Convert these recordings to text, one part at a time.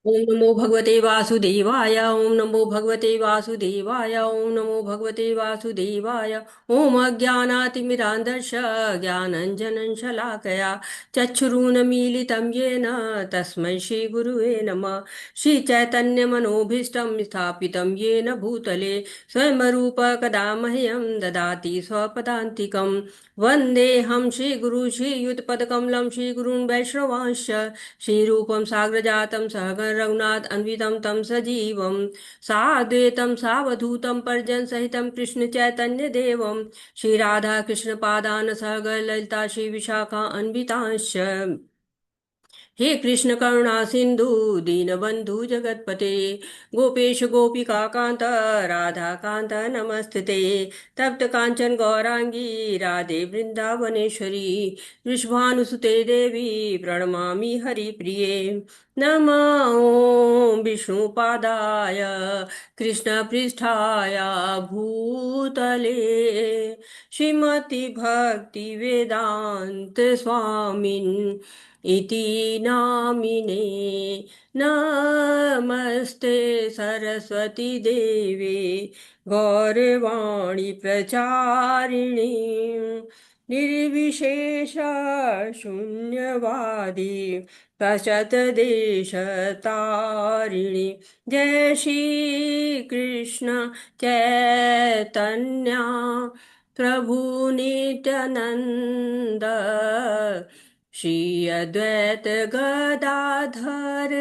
ओम नमो भगवते वासुदेवाय। ओम नमो भगवते वासुदेवाय। ओम नमो भगवते वासुदेवाय। ओम अज्ञानातिमिरान्धस्य ज्ञानञ्जनं शलाकया चक्षुरुन्मीलितं येन तस्मै श्रीगुरुवे नमः। श्रीचैतन्यमनोभीष्टं स्थापितं येन भूतले स्वयं रूप कदा मह्यं ददाति स्वपदान्तिकं। वन्देऽहं श्रीगुरु श्रीयुतपदकमलं श्रीगुरून् वैष्णवांश्च श्रीरूपं साग्रजातं सहगण रघुनाथ अन्वितं तं सजीवं साद्वैतं सावधूतं परिजनसहितं कृष्ण चैतन्य देवं श्रीराधा कृष्ण पादान सहगण ललिता श्री विशाखा अन्वितांश्च। हे कृष्ण करुणा सिंधु दीनबंधु जगतपते गोपेश गोपिका कांत राधा कांत नमस्ते। तप्त कांचन गौरांगी राधे वृंदावनेश्वरी वृषभानुसुते देवी प्रणमामि हरिप्रिये। नमः ॐ विष्णुपादाय कृष्णपृष्ठाय भूतले श्रीमति भक्ति वेदांत स्वामिन् इति नामिने। नमस्ते सरस्वती देवे गौरवाणी प्रचारिणी निर्विशेष शून्यवादी प्रशतदेशतारिणी। जय श्री कृष्ण चैतन्य प्रभु नित्यानंद श्री अद्वैत गदाधर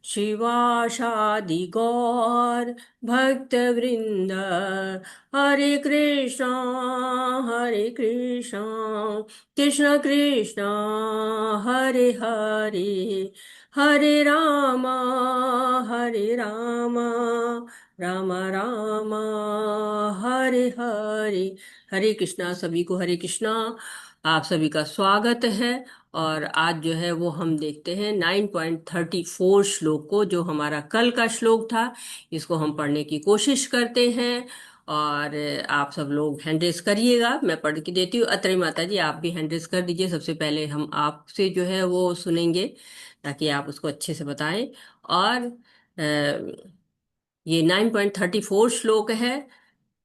शिवासादि गौर भक्त वृंद। हरे कृष्णा कृष्ण कृष्ण हरे हरे हरे राम राम राम हरे हरे। हरे कृष्णा सभी को, हरे कृष्णा। आप सभी का स्वागत है। और आज जो है वो हम देखते हैं 9.34 श्लोक को, जो हमारा कल का श्लोक था। इसको हम पढ़ने की कोशिश करते हैं। और आप सब लोग हैंड रेस करिएगा, मैं पढ़ के देती हूँ। अत्रे माता जी आप भी हैंड रेस कर दीजिए। सबसे पहले हम आपसे जो है वो सुनेंगे, ताकि आप उसको अच्छे से बताएं। और ये 9.34 श्लोक है।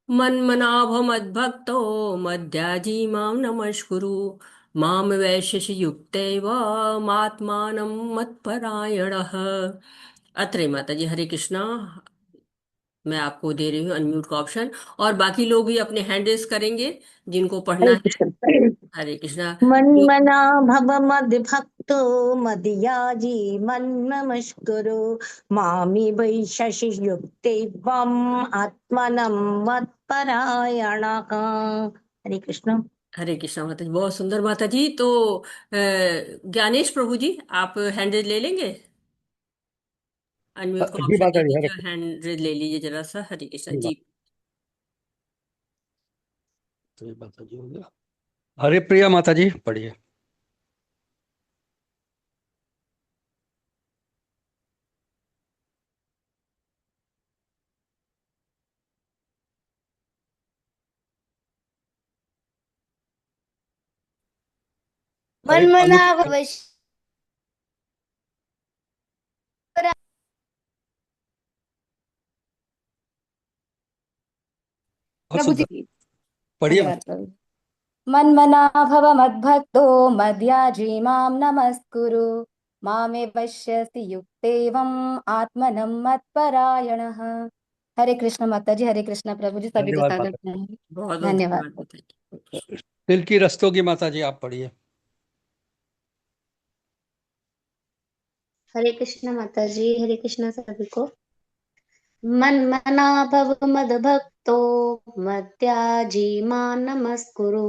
मन्मनाभ मद्भक्तो मद्याजी मां नमस्कुरु माम वैश्यसि युक्तैव मात्मानं मत्परायणः। अत्रे माता जी, हरे कृष्णा। मैं आपको दे रही हूँ अनम्यूट का ऑप्शन, और बाकी लोग भी अपने हैंड रेस करेंगे जिनको पढ़ना हरे है। कृष्ण। हरे कृष्णा। जो मन्मना भव मद्भक्तो मद्याजी मन्नमस्कुरु मामि वैशसि युक्तेवम् आत्मनं मत्परायणः। हरे कृष्ण। हरे कृष्णा माता जी, बहुत सुंदर माता जी। तो ज्ञानेश प्रभु जी, आप हैंड रेस ले लेंगे? अनम्यूट का जी ऑप्शन दे माता जी, हरे दीजिए, हैंड रेस ले लीजिए जरा सा। हरे कृष्णा जी जी। माता जी हो गया। हरे प्रिया माता जी पढ़िए। हरे मन्मना भव बहुत प्रभु सुंदर। जी। पढ़िए धन्यवाद प्रभु। मन्मना भव मद्भक्तो मद्याजी मां नमस्कुरु मामे पश्यसि युक्तेवम् आत्मनं मत्परायणः। हरे कृष्ण माता जी, हरे कृष्ण प्रभु जी, सभी को धन्यवाद बहुत सादर माता प्रणाम। बहुत धन्यवाद। धन्यवाद माता जी। जी। दिल की रस्तों की माता जी आप पढ़िए। हरे कृष्ण माता जी, हरे कृष्ण सभी को। मन्मना भव मद्भक्तो मद्याजी मां नमस्कुरु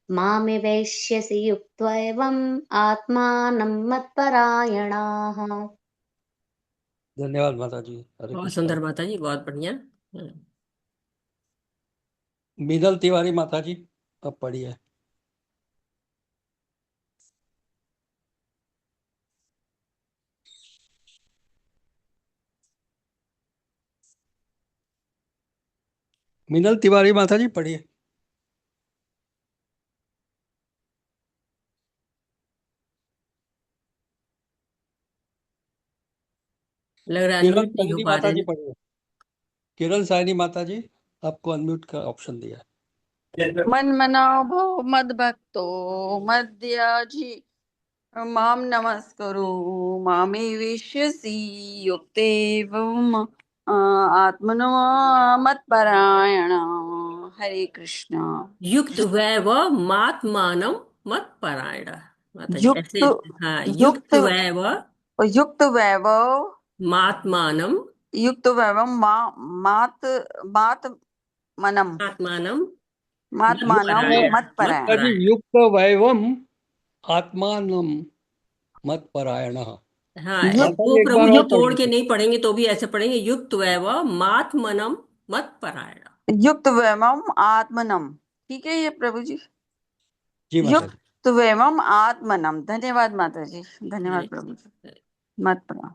मामे वैश्यसि युक्त्वैवम् आत्मानं मत्परायणाः। धन्यवाद माता जी, हरे बहुत कृष्णा। सुंदर माता जी, बहुत बढ़िया। मीनल तिवारी माता जी आप पढ़िए। मीनल तिवारी माता जी पढ़िए। लग रहा है किरण अनम्यूट नहीं हो साइनी पा माता रहे जी हैं। पढ़िए। किरण साइनी माता जी, आपको अनम्यूट का ऑप्शन दिया है। मन्मनाभव मद्भक्तो मद्याजी माम नमस्कुरु मामे विश्यसि युक्तेवम् आत्मनो मत्परायण। हरे कृष्णा। युक्त वैव मात्मानम मत परायण। माता जी युक्त ऐसे। हाँ, युक्त युक्त वैव युक्त वैभव मात्मानम युक्त वैभव मात मात मनम आत्मानम मत मात्मानम परायण। मत मत्परायण। माता जी, परायण। युक्त वैवम आत्मानम मत परायण। हाँ, युक्त माता वो जी एक बार प्रभु जी और तोड़ के पढ़िए। नहीं पढ़ेंगे तो भी ऐसे पढ़ेंगे, युक्त वैव मात्मनम मत परायण। युक्त वैभव आत्मनम। ठीक है ये प्रभु जी। जी माता जी। युक्त वैभव आत्मनम। धन्यवाद माता जी, धन्यवाद हरे प्रभु जी। हरे। मत परायण।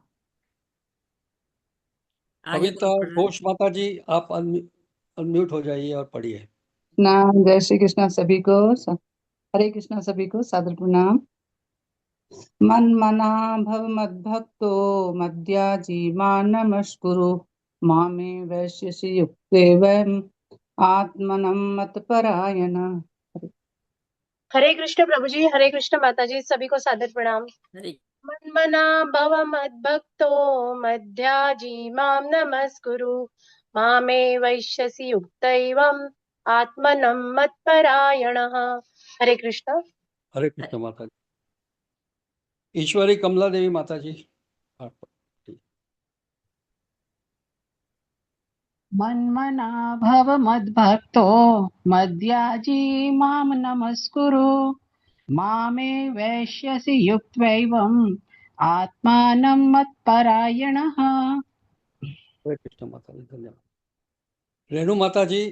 आगे कविता कौन पढ़ रहा है? घोष माता जी, आप अनम्यूट हो जाइए और पढ़िए। ना जय श्री कृष्णा सभी को। हरे कृष्णा सभी को सादर प्रणाम। मन मना भव मद्भक्तो मद्याजी मां नमस्कुरु मामे वैश्यसि युक्ते वैम आत्मनं मत्परायण। हरे कृष्ण प्रभु जी, हरे कृष्ण माता जी, सभी को सादर प्रणाम। हरे मन्मना भव मद्भक्तो मध्याजी मां नमस्कुरु मामे वैश्यसि युक्तैवम् आत्मनं मत्परायणः। हरे कृष्ण। हरे कृष्ण माता जी। ईश्वरी कमला देवी माता जी, आप पढ़िए। मन्मना भव मद्भक्तो मद्याजी मां नमस्कुरु मामे वैश्यसि युक्त्वैवम् आत्मानं मत्परायणः। हरे कृष्ण माता जी, धन्यवाद। रेणु माता जी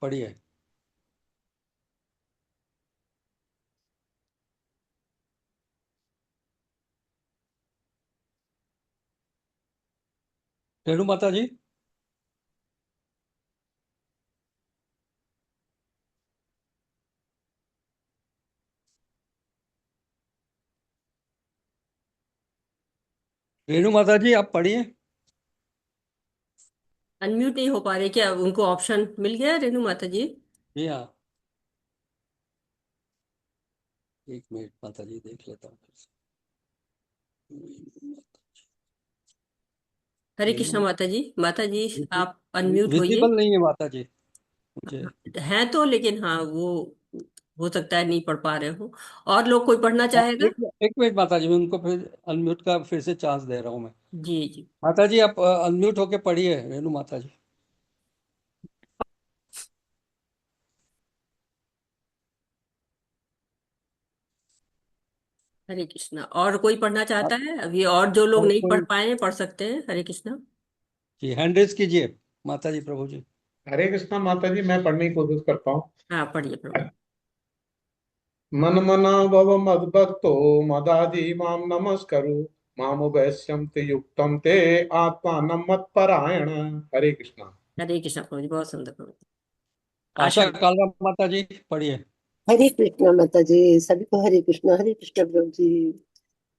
पढ़िए। रेणु माता जी। रेणु माता जी, आप पढ़िए। अनम्यूट नहीं हो पा रहे क्या? उनको ऑप्शन मिल गया रेणु माता जी? जी हाँ, एक मिनट माता जी, देख लेता हूँ फिर से। हरे कृष्ण रेणु माता जी। माता जी आप अनम्यूट होइए। विजिबल नहीं है माता जी मुझे। है तो, लेकिन हाँ वो हो सकता है नहीं पढ़ पा रहे हो। और लोग कोई पढ़ना चाहेगा? एक मिनट माता जी, मैं उनको फिर अनम्यूट का फिर से चांस दे रहा हूँ मैं। जी जी। माता जी, आप अनम्यूट होके पढ़िए, रेणु माता जी। हरे कृष्णा। और कोई पढ़ना चाहता है अभी? और जो लोग और नहीं पढ़ कोई? पाए हैं पढ़ सकते हैं। हरे कृष्णा। जी, हैंड रेज कीजिए माता जी, प्रभु जी। हरे कृष्णा माता जी, मैं पढ़ने की कोशिश करता हूँ। हाँ, पढ़िए प्रभु। मन मना भव मद्भक्तो मदाजी मां नमस्करु माम वैश्यम ते युक्तम ते आत्मानं मत्परायण। हरे कृष्णा। हरे कृष्णा प्रभु जी, बहुत सुंदर प्रभु जी। आशा आशा। कालरा माता जी पढ़िए। हरे कृष्णा माता जी, सभी को हरे कृष्णा प्रभु जी। हरे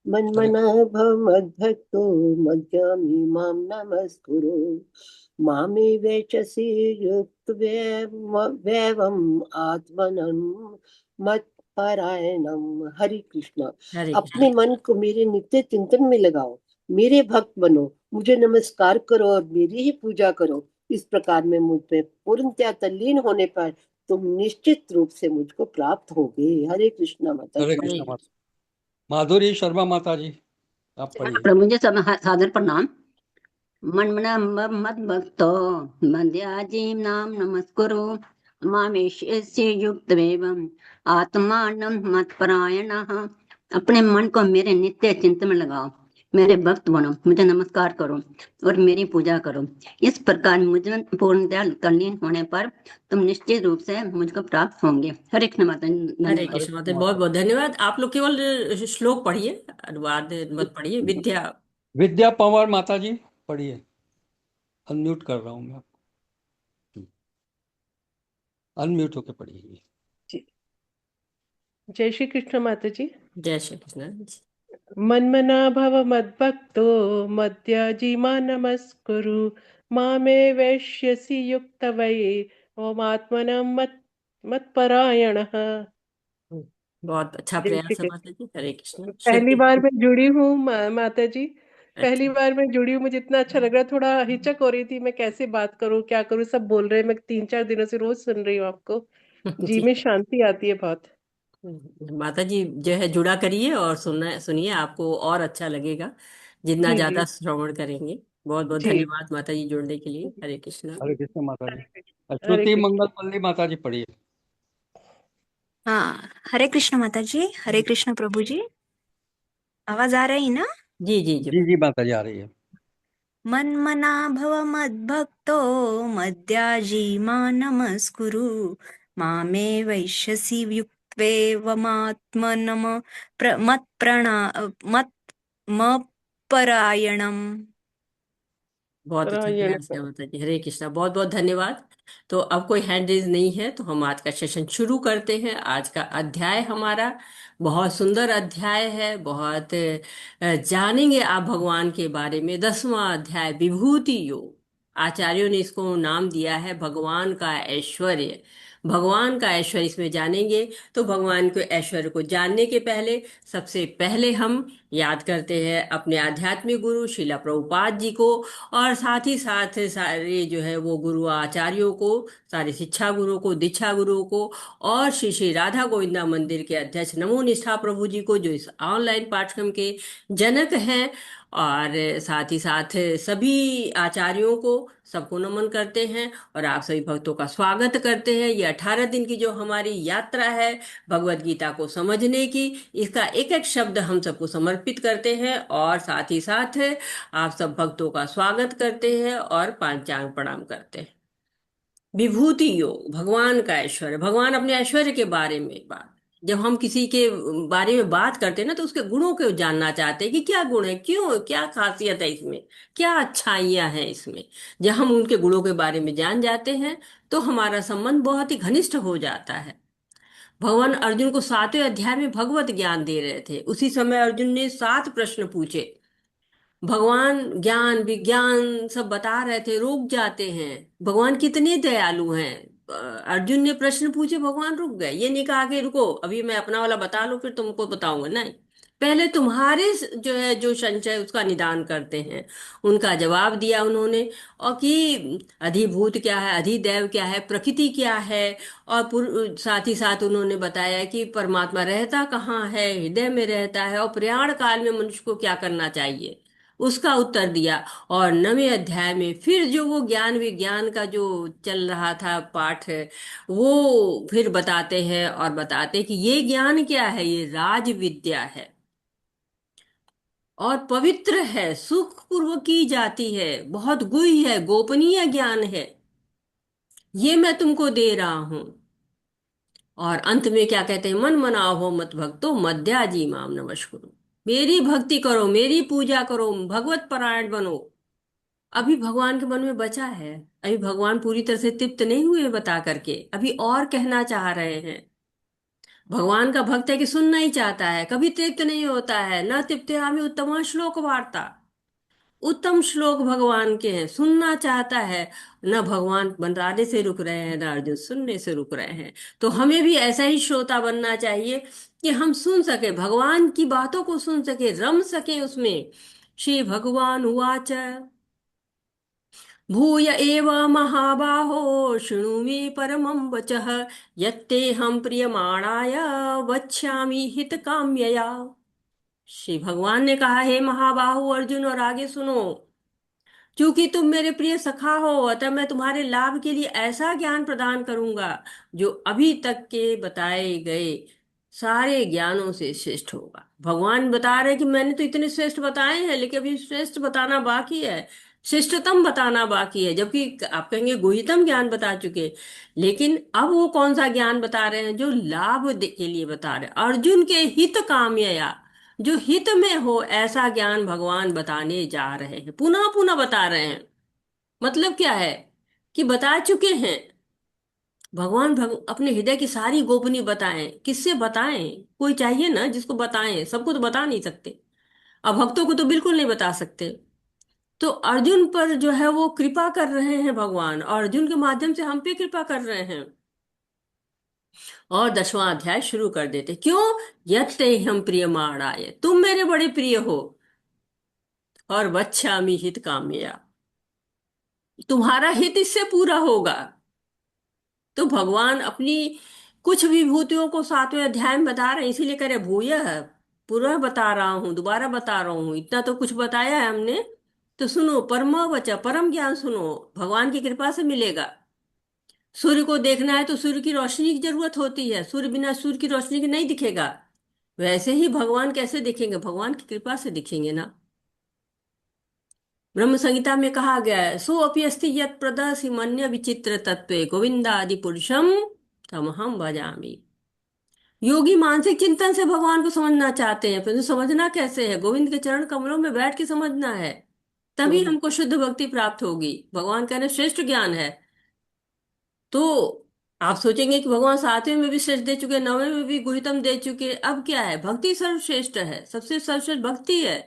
मन्मना भव मद्भक्तो मध्यामी मां नमस्कुरु मामे वेचसी युक्तव्यवम् आत्मनं मत्परायणम। हरे कृष्णा। हरे कृष्णा। अपने मन को मेरे नित्य चिंतन में लगाओ, मेरे भक्त बनो, मुझे नमस्कार करो और मेरी ही पूजा करो। इस प्रकार में मुझ पे पूर्णतया तल्लीन होने पर तुम निश्चित रूप से मुझको प्राप्त होगे। हरे कृष्णा माता हरे जी। हरे कृष्ण माता। कृष्णा। माधुरी शर्मा माता जी, आप पढ़िए। प्रभु जी सब सादर प्रणाम। मन्मना मद भक्तो मध्याजी नाम नमस्कुरु मामेश्य युक्त एवं आत्मानं मत्परायणः। अपने मन को मेरे नित्य चिंतन में लगाओ, मेरे भक्त बनो, मुझे नमस्कार करो और मेरी पूजा करो। इस प्रकार मुझ पूर्णतया तल्लीन होने पर तुम निश्चित रूप से मुझको प्राप्त होंगे। हरे कृष्ण माता जी, हरे धन्यवाद। हरे कृष्ण माता कृष्ण जी, बहुत माता। बहुत धन्यवाद। आप लोग केवल श्लोक पढ़िए, अनुवाद मत पढ़िए। विद्या। विद्या पवार माता जी पढ़िए। अनम्यूट कर रहा हूँ मैं आपको, अनम्यूट होके पढ़िए। जय श्री कृष्ण माता जी। जय श्री कृष्ण। मन्मना भव मद्भक्तो मद्याजी मां नमस्कुरु मामे वैश्यसि युक्तवै ओमात्मनं मत्परायणः। बहुत अच्छा जय प्रयास श्री है माता कृष्ण। जी। हरे कृष्ण। पहली श्रुति। बार मैं जुड़ी हूँ माता जी। पहली अच्छा। बार मैं जुड़ी हूँ, मुझे इतना अच्छा लग रहा है। थोड़ा हिचक हो रही थी, मैं कैसे बात करूँ क्या करूँ, सब बोल रहे हैं। मैं 3-4 दिनों से रोज सुन रही हूँ आपको। जी जी। में शांति आती है बहुत। माता जी जो है जुड़ा करिए और सुनना सुनिए, आपको और अच्छा लगेगा जितना जी जी ज्यादा श्रवण करेंगे। बहुत बहुत जी। धन्यवाद माता जी जुड़ने के लिए। हरे कृष्णा। हरे कृष्ण माता जी। हरे श्रुति कृष्ण। मंगल पल्ली माता जी पढ़िए। हाँ, हरे कृष्ण माता जी, हरे कृष्ण प्रभु जी। आवाज आ रही ना? जी जी जी। जी जी माता जी आ रही है। मन्मना भव मद्भक्तो मद्याजी मां नमस्कुरु मामे वैश्यसि युक्त्वेवमात्मनम मत्प्रणा मत्परायणम्। बहुत अच्छा परायण। प्रयास है माता जी। हरे कृष्णा। बहुत बहुत धन्यवाद। तो अब कोई हैंड रेज नहीं है तो हम आज का सेशन शुरू करते हैं। आज का अध्याय हमारा बहुत सुंदर अध्याय है। बहुत जानेंगे आप भगवान के बारे में। 10वां अध्याय विभूति योग। आचार्यों ने इसको नाम दिया है भगवान का ऐश्वर्य। भगवान का ऐश्वर्य इसमें जानेंगे। तो भगवान के ऐश्वर्य को जानने के पहले सबसे पहले हम याद करते हैं अपने आध्यात्मिक गुरु श्रीला प्रभुपाद जी को, और साथ ही साथ सारे जो है वो गुरु आचार्यों को, सारे शिक्षा गुरुओं को, दीक्षा गुरुओं को, और श्री श्री राधा गोविंदा मंदिर के अध्यक्ष नमो निष्ठा प्रभु जी को जो इस ऑनलाइन पाठ्यक्रम के जनक हैं, और साथ ही साथ सभी आचार्यों को सबको नमन करते हैं और आप सभी भक्तों का स्वागत करते हैं। ये 18 दिन की जो हमारी यात्रा है भगवत गीता को समझने की, इसका एक एक शब्द हम सबको समर्पित करते हैं और साथ ही साथ आप सब भक्तों का स्वागत करते हैं और पांचांग प्रणाम करते हैं। विभूति योग, भगवान का ऐश्वर्य। भगवान अपने ऐश्वर्य के बारे में बात, जब हम किसी के बारे में बात करते हैं ना तो उसके गुणों को जानना चाहते हैं कि क्या गुण है, क्यों, क्या खासियत है इसमें, क्या अच्छाइयां हैं इसमें। जब हम उनके गुणों के बारे में जान जाते हैं तो हमारा संबंध बहुत ही घनिष्ठ हो जाता है। भगवान अर्जुन को 7वें अध्याय में भगवत ज्ञान दे रहे थे। उसी समय अर्जुन ने 7 प्रश्न पूछे। भगवान ज्ञान विज्ञान सब बता रहे थे, रुक जाते हैं। भगवान कितने दयालु हैं। अर्जुन ने प्रश्न पूछे, भगवान रुक गए। ये नहीं कहा कि रुको अभी मैं अपना वाला बता लूं फिर तुमको बताऊंगा, नहीं। पहले तुम्हारे जो है जो संशय उसका निदान करते हैं। उनका जवाब दिया उन्होंने, और कि अधिभूत क्या है, अधिदैव क्या है, प्रकृति क्या है, और साथ ही साथ उन्होंने बताया कि परमात्मा रहता कहाँ है, हृदय में रहता है, और प्रयाण काल में मनुष्य को क्या करना चाहिए, उसका उत्तर दिया। और 9वें अध्याय में फिर जो वो ज्ञान विज्ञान का जो चल रहा था पाठ है, वो फिर बताते हैं और बताते हैं कि ये ज्ञान क्या है, ये राज विद्या है और पवित्र है, सुख पूर्वक की जाती है, बहुत गुह्य है, गोपनीय ज्ञान है, ये मैं तुमको दे रहा हूं। और अंत में क्या कहते हैं, मन मनाओ हो मत भक्तो मद्याजी माम नमस्कुरु। मेरी भक्ति करो, मेरी पूजा करो, भगवत परायण बनो। अभी भगवान के मन में बचा है, अभी भगवान पूरी तरह से तृप्त नहीं हुए बता करके, अभी और कहना चाह रहे हैं। भगवान का भक्त है कि सुनना ही चाहता है, कभी तृप्त नहीं होता है। न तृप्त हमें उत्तम श्लोक वार्ता, उत्तम श्लोक भगवान के हैं, सुनना चाहता है। न भगवान बताने से रुक रहे हैं, न अर्जुन सुनने से रुक रहे हैं। तो हमें भी ऐसा ही श्रोता बनना चाहिए कि हम सुन सके, भगवान की बातों को सुन सके, रम सके उसमें। श्री भगवान उवाच भूय एव महाबाहो शृणु मे परमं वचः यत्तेऽहं प्रियमाणाय वक्ष्यामि हितकाम्यया। श्री भगवान ने कहा, हे महाबाहु अर्जुन, और आगे सुनो, क्योंकि तुम मेरे प्रिय सखा हो अतः मैं तुम्हारे लाभ के लिए ऐसा ज्ञान प्रदान करूंगा जो अभी तक के बताए गए सारे ज्ञानों से श्रेष्ठ होगा। भगवान बता रहे कि मैंने तो इतने श्रेष्ठ बताए हैं लेकिन अभी श्रेष्ठ बताना बाकी है, श्रेष्ठतम बताना बाकी है। जबकि आप कहेंगे गुह्यतम ज्ञान बता चुके, लेकिन अब वो कौन सा ज्ञान बता रहे हैं जो के लिए बता रहे हैं, अर्जुन के हित कामया, जो हित में हो ऐसा ज्ञान भगवान बताने जा रहे हैं, पुनः पुनः बता रहे हैं। मतलब क्या है कि बता चुके हैं, अपने हृदय की सारी गोपनीय बताएं। किससे बताएं? कोई चाहिए ना जिसको बताएं, सबको तो बता नहीं सकते। अब भक्तों को तो बिल्कुल नहीं बता सकते। तो अर्जुन पर जो है वो कृपा कर रहे हैं भगवान, और अर्जुन के माध्यम से हम पे कृपा कर रहे हैं। और 10वां अध्याय शुरू कर देते। क्यों? यत्ते हम प्रियमाणाय, तुम मेरे बड़े प्रिय हो। और वच्छामि हित काम्या, तुम्हारा हित इससे पूरा होगा। तो भगवान अपनी कुछ विभूतियों को 7वें अध्याय में बता रहे हैं, इसीलिए कह रहे भूयः, पूरा बता रहा हूं, दोबारा बता रहा हूं, इतना तो कुछ बताया है हमने। तो सुनो, परमवच, परम ज्ञान सुनो, भगवान की कृपा से मिलेगा। सूर्य को देखना है तो सूर्य की रोशनी की जरूरत होती है, सूर्य बिना सूर्य की रोशनी के नहीं दिखेगा। वैसे ही भगवान कैसे दिखेंगे? भगवान की कृपा से दिखेंगे ना। ब्रह्म संहिता में कहा गया है, सो अपि अस्ति यत् प्रदर्शि मन्य विचित्र तत्वे गोविंदादि पुरुषम तमहम भजामि। योगी मानसिक चिंतन से भगवान को समझना चाहते हैं, पर समझना कैसे है? गोविंद के चरण कमलों में बैठ के समझना है, तभी हमको शुद्ध भक्ति प्राप्त होगी। भगवान कहने श्रेष्ठ ज्ञान है। तो आप सोचेंगे कि भगवान 7वें में भी श्रेष्ठ दे चुके, 9वें में भी गुह्यतम दे चुके, अब क्या है? भक्ति सर्वश्रेष्ठ है, सबसे सर्वश्रेष्ठ भक्ति है।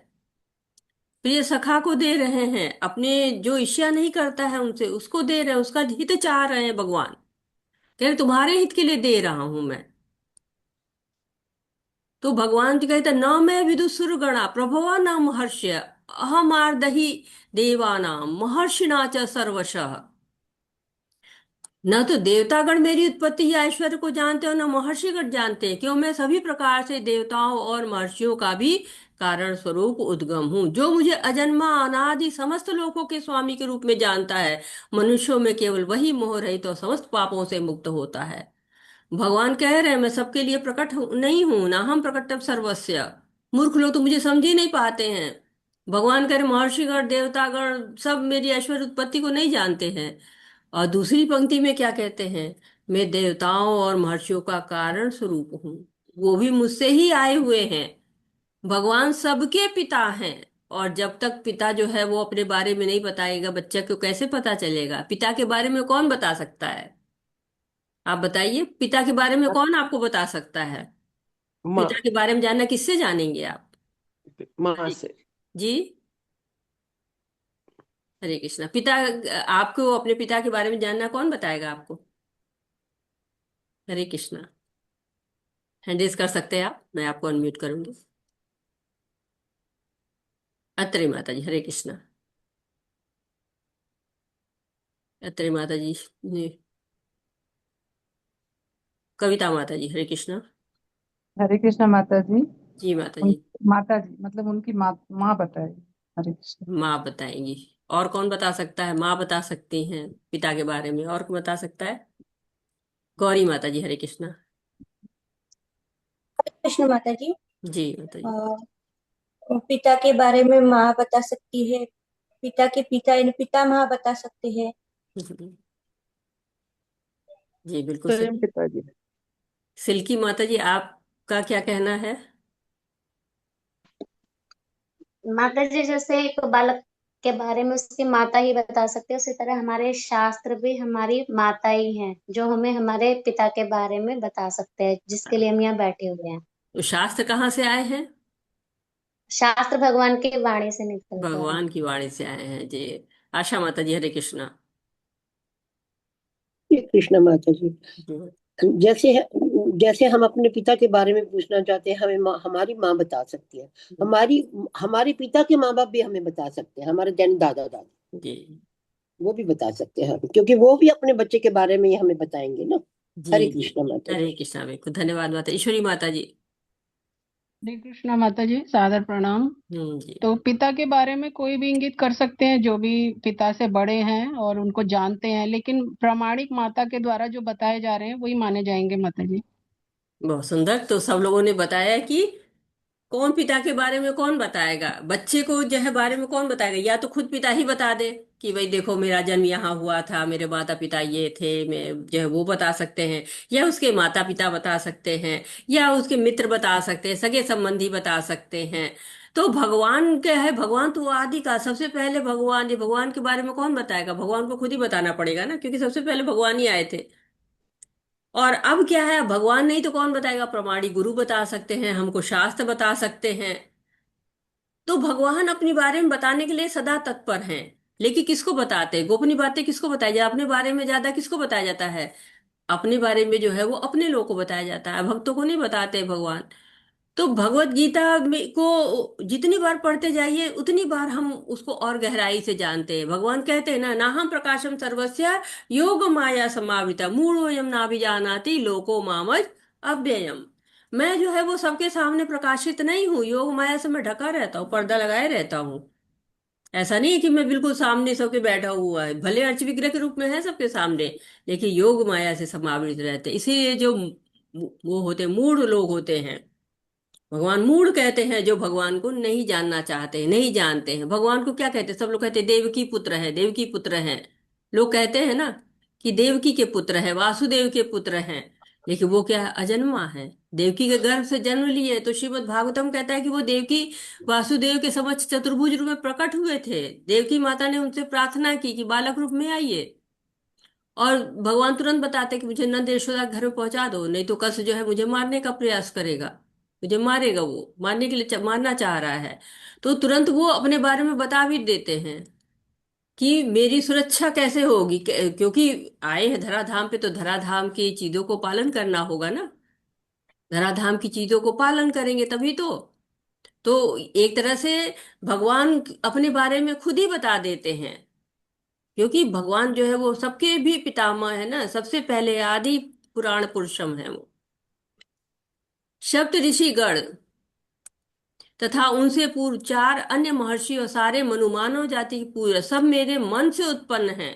प्रिय सखा को दे रहे हैं, अपने जो इच्छा नहीं करता है उनसे, उसको दे रहे हैं, उसका हित चाह रहे हैं। भगवान कह रहे तुम्हारे हित के लिए दे रहा हूं मैं। तो भगवान जी कहते न मैं विदुसुर गणा प्रभवा न महर्षि अहम आर्दहि देवानाम महर्षिणा च सर्वशः। न तो देवतागण मेरी उत्पत्ति या ऐश्वर्य को जानते हो, न महर्षिगण जानते हैं। क्यों? मैं सभी प्रकार से देवताओं और महर्षियों का भी कारण स्वरूप उद्गम हूँ। जो मुझे अजन्मा अनादि समस्त लोकों के स्वामी के रूप में जानता है, मनुष्यों में केवल वही मोह रहित और समस्त पापों से मुक्त होता है। भगवान कह रहे हैं मैं सबके लिए नहीं हूं, ना हम प्रकटम सर्वस्य। मूर्ख लोग तो मुझे समझ ही नहीं पाते हैं। भगवान कह रहे महर्षिगण देवतागण सब मेरी ऐश्वर्य उत्पत्ति को नहीं जानते हैं। और दूसरी पंक्ति में क्या कहते हैं? मैं देवताओं और महर्षियों का कारण स्वरूप हूँ, वो भी मुझसे ही आए हुए हैं। भगवान सबके पिता हैं। और जब तक पिता जो है वो अपने बारे में नहीं बताएगा, बच्चे को कैसे पता चलेगा? पिता के बारे में कौन बता सकता है? आप बताइए, पिता के बारे में कौन आपको बता सकता है? माँ। पिता के बारे में जानना किससे जानेंगे आप? माँ से। जी, हरे कृष्णा। पिता, आपको अपने पिता के बारे में जानना कौन बताएगा आपको? हरे कृष्णा। हैंड रेज कर सकते हैं आप, मैं आपको अनम्यूट करूंगी। अत्रे माता जी हरे कृष्णा। अत्रे माता जी ने, कविता माता जी हरे कृष्णा। हरे कृष्णा माता जी। जी माता उन जी। माता जी मतलब उनकी माँ बताएगी। हरे कृष्णा। माँ बताएंगी। और कौन बता सकता है? माँ बता सकती हैं पिता के बारे में, और कौन बता सकता है? गौरी माता जी हरे कृष्णा। कृष्ण माता जी। जी माता जी। पिता के बारे में माँ बता सकती है, पिता के पिता यानी पिता माँ बता सकते हैं। जी बिल्कुल स्वयं सही। पिताजी। सिल्की माता जी आपका क्या कहना है? माता जी जैसे एक बालक के बारे में उसकी माता ही बता सकते हैं, उसी तरह हमारे शास्त्र भी हमारी माता ही हैं, जो हमें हमारे पिता के बारे में बता सकते हैं, जिसके लिए हम यहाँ बैठे हुए हैं। तो शास्त्र कहाँ से आए हैं? शास्त्र भगवान की वाणी से निकलते हैं। भगवान की वाणी से आए हैं जी। आशा माता जी हरे कृष्णा। श्री कृष्ण माता जी। जैसे जैसे हम अपने पिता के बारे में पूछना चाहते हैं, हमारी माँ बता सकती है। हमारे पिता के माँ बाप भी हमें बता सकते हैं, हमारे जैन दादा दादी वो भी बता सकते हैं, क्योंकि वो भी अपने बच्चे के बारे में ही हमें बताएंगे ना। हरे जी जी। कृष्ण माता जी। हरे कृष्णा, बिल्कुल धन्यवाद माता। ईश्वरी माता जी। हरे कृष्णा माता जी, सादर प्रणाम। जी। तो पिता के बारे में कोई भी इंगित कर सकते हैं, जो भी पिता से बड़े हैं और उनको जानते हैं, लेकिन प्रामाणिक माता के द्वारा जो बताए जा रहे हैं वही माने जाएंगे माता जी। बहुत सुंदर। तो सब लोगों ने बताया कि कौन पिता के बारे में कौन बताएगा? बच्चे को जो है बारे में कौन बताएगा? या तो खुद पिता ही बता दे कि भाई देखो मेरा जन्म यहाँ हुआ था, मेरे माता पिता ये थे, मैं जो है वो बता सकते हैं, या उसके माता पिता बता सकते हैं, या उसके मित्र बता सकते हैं, सगे संबंधी बता सकते हैं। तो भगवान क्या है? भगवान तो आदि का सबसे पहले भगवान, ये भगवान के बारे में कौन बताएगा? भगवान को खुद ही बताना पड़ेगा ना, क्योंकि सबसे पहले भगवान ही आए थे। और अब क्या है, भगवान नहीं तो कौन बताएगा, प्रमाणी गुरु बता सकते हैं हमको, शास्त्र बता सकते हैं। तो भगवान अपने बारे में बताने के लिए सदा तत्पर हैं। लेकिन किसको बताते हैं, गोपनीय बातें किसको बताई जाए, अपने बारे में ज्यादा किसको बताया जाता है, अपने बारे में जो है वो अपने लोगों को बताया जाता है, भक्तों को नहीं बताते भगवान। तो भगवत गीता को जितनी बार पढ़ते जाइए उतनी बार हम उसको और गहराई से जानते हैं। भगवान कहते हैं ना, नाहम प्रकाशम सर्वस्य योग माया समावृता मूढ़ोयम नाभिजानाति लोको मामज अव्ययम। मैं जो है वो सबके सामने प्रकाशित नहीं हूँ, योग माया से मैं ढका रहता हूँ, पर्दा लगाए रहता हूँ। ऐसा नहीं है कि मैं बिल्कुल सामने सबके बैठा हुआ है, भले अर्च विग्रह के रूप में है सबके सामने, लेकिन योग माया से समावृत रहते हैं। इसीलिए जो वो होते मूढ़ लोग होते हैं, भगवान मूढ़ कहते हैं, जो भगवान को नहीं जानना चाहते हैं, नहीं जानते हैं। भगवान को क्या कहते हैं, सब लोग कहते हैं देवकी पुत्र है, देवकी पुत्र है। लोग कहते हैं ना कि देवकी के पुत्र है, वासुदेव के पुत्र हैं, लेकिन वो क्या है, अजन्मा है, देवकी के गर्भ से जन्म लिए। तो श्रीमद् भागवतम कहता है कि वो देवकी वासुदेव के समक्ष चतुर्भुज रूप में प्रकट हुए थे। देवकी माता ने उनसे प्रार्थना की कि बालक रूप में आइए, और भगवान तुरंत बताते कि मुझे नंद यशोदा के घर में पहुंचा दो, नहीं तो कंस जो है मुझे मारने का प्रयास करेगा, मुझे मारेगा, वो मारने के लिए मारना चाह रहा है। तो तुरंत वो अपने बारे में बता भी देते हैं कि मेरी सुरक्षा कैसे होगी, क्योंकि आए हैं धराधाम पे, तो धराधाम की चीजों को पालन करना होगा ना, धराधाम की चीजों को पालन करेंगे तभी तो एक तरह से भगवान अपने बारे में खुद ही बता देते हैं, क्योंकि भगवान जो है वो सबके भी पितामह है ना, सबसे पहले आदि पुराण पुरुषम है वो। सप्त ऋषिगण तथा उनसे पूर्व चार अन्य महर्षि और सारे मनुमानव जाति की पूरे सब मेरे मन से उत्पन्न हैं,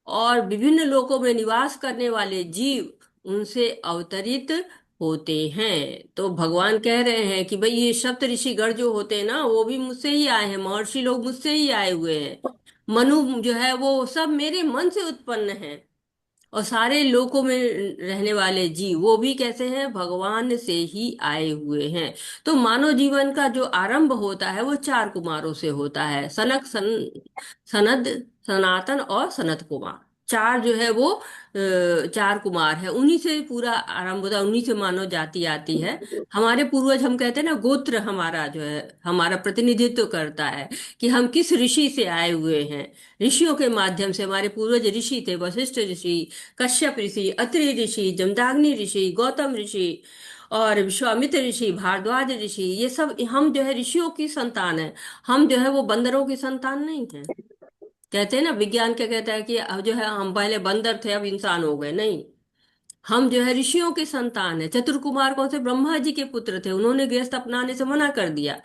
और विभिन्न लोकों में निवास करने वाले जीव उनसे अवतरित होते हैं। तो भगवान कह रहे हैं कि भाई ये सप्त ऋषिगण जो होते हैं ना, वो भी मुझसे ही आए हैं, महर्षि लोग मुझसे ही आए हुए हैं, मनु जो है वो सब मेरे मन से उत्पन्न हैं, और सारे लोकों में रहने वाले जीव वो भी कैसे हैं, भगवान से ही आए हुए हैं। तो मानव जीवन का जो आरंभ होता है वो चार कुमारों से होता है, सनक सनद, सनातन और सनत कुमार। चार जो है वो चार कुमार है, उन्हीं से पूरा आरंभ होता है, उन्हीं से मानव जाति आती है। हमारे पूर्वज, हम कहते हैं ना, गोत्र हमारा जो है हमारा प्रतिनिधित्व करता है कि हम किस ऋषि से आए हुए हैं। ऋषियों के माध्यम से हमारे पूर्वज ऋषि थे, वशिष्ठ ऋषि, कश्यप ऋषि, अत्रि ऋषि, जमदाग्नि ऋषि, गौतम ऋषि और विश्वामित्र ऋषि, भारद्वाज ऋषि, ये सब हम जो है ऋषियों की संतान है। हम जो है वो बंदरों की संतान नहीं है। कहते हैं ना, विज्ञान क्या कहता है कि अब जो है हम पहले बंदर थे अब इंसान हो गए, नहीं, हम जो है ऋषियों के संतान है। चतुर्कुमार कौन से, ब्रह्मा जी के पुत्र थे, उन्होंने गृहस्थ अपनाने से मना कर दिया।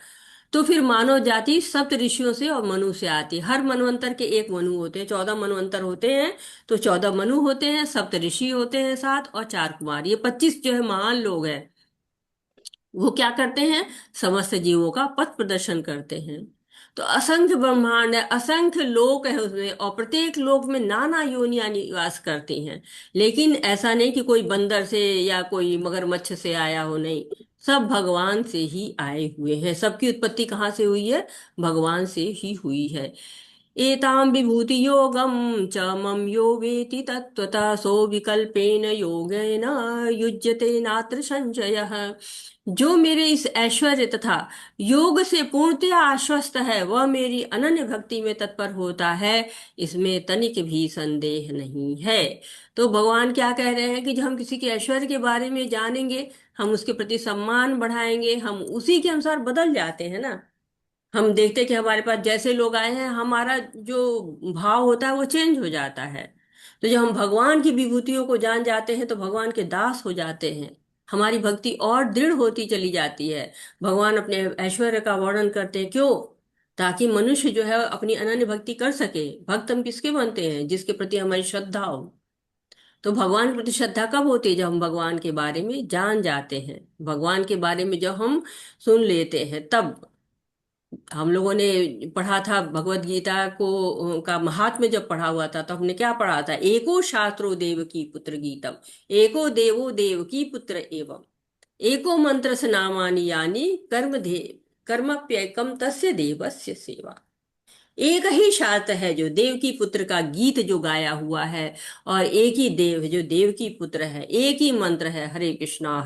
तो फिर मानव जाति सप्त ऋषियों से और मनु से आती है। हर मनवंतर के एक मनु होते हैं, 14 मनवंतर होते हैं, तो 14 मनु होते हैं, सप्त ऋषि होते हैं सात, और चार कुमार, ये 25 जो है महान लोग हैं। वो क्या करते हैं, समस्त जीवों का पथ प्रदर्शन करते हैं। तो असंख्य ब्रह्मांड है, असंख्य लोक है उसमें, और प्रत्येक लोक में नाना योनियां निवास करती हैं। लेकिन ऐसा नहीं कि कोई बंदर से या कोई मगरमच्छ से आया हो, नहीं, सब भगवान से ही आए हुए हैं। सबकी उत्पत्ति कहाँ से हुई है, भगवान से ही हुई है। एतां विभूति योगम च मम यो वेति तत्त्वतः सो विकल्पेन योगेन युज्यते नात्र संशयः। जो मेरे इस ऐश्वर्य तथा योग से पूर्णतया आश्वस्त है, वह मेरी अनन्य भक्ति में तत्पर होता है, इसमें तनिक भी संदेह नहीं है। तो भगवान क्या कह रहे हैं कि जब हम किसी के ऐश्वर्य के बारे में जानेंगे, हम उसके प्रति सम्मान बढ़ाएंगे, हम उसी के अनुसार बदल जाते हैं ना। हम देखते हैं कि हमारे पास जैसे लोग आए हैं, हमारा जो भाव होता है वो चेंज हो जाता है। तो जब हम भगवान की विभूतियों को जान जाते हैं तो भगवान के दास हो जाते हैं, हमारी भक्ति और दृढ़ होती चली जाती है। भगवान अपने ऐश्वर्य का वर्णन करते हैं, क्यों, ताकि मनुष्य जो है अपनी अनन्य भक्ति कर सके। भक्त हम किसके बनते हैं, जिसके प्रति हमारी श्रद्धा हो। तो भगवान के प्रति श्रद्धा कब होती है, जब हम भगवान के बारे में जान जाते हैं, भगवान के बारे में जब हम सुन लेते हैं। तब हम लोगों ने पढ़ा था भगवत गीता को का महात्म्य, जब पढ़ा हुआ था तो हमने क्या पढ़ा था, एको शास्त्रो देव की पुत्र गीतम, एको देवो देव की पुत्र एवं, एको मंत्र स नामानि यानि कर्मप्येकम तस्य देवस्य सेवा। एक ही शास्त्र है जो देव की पुत्र का गीत जो गाया हुआ है, और एक ही देव जो देव की पुत्र है, एक ही मंत्र है, हरे कृष्णा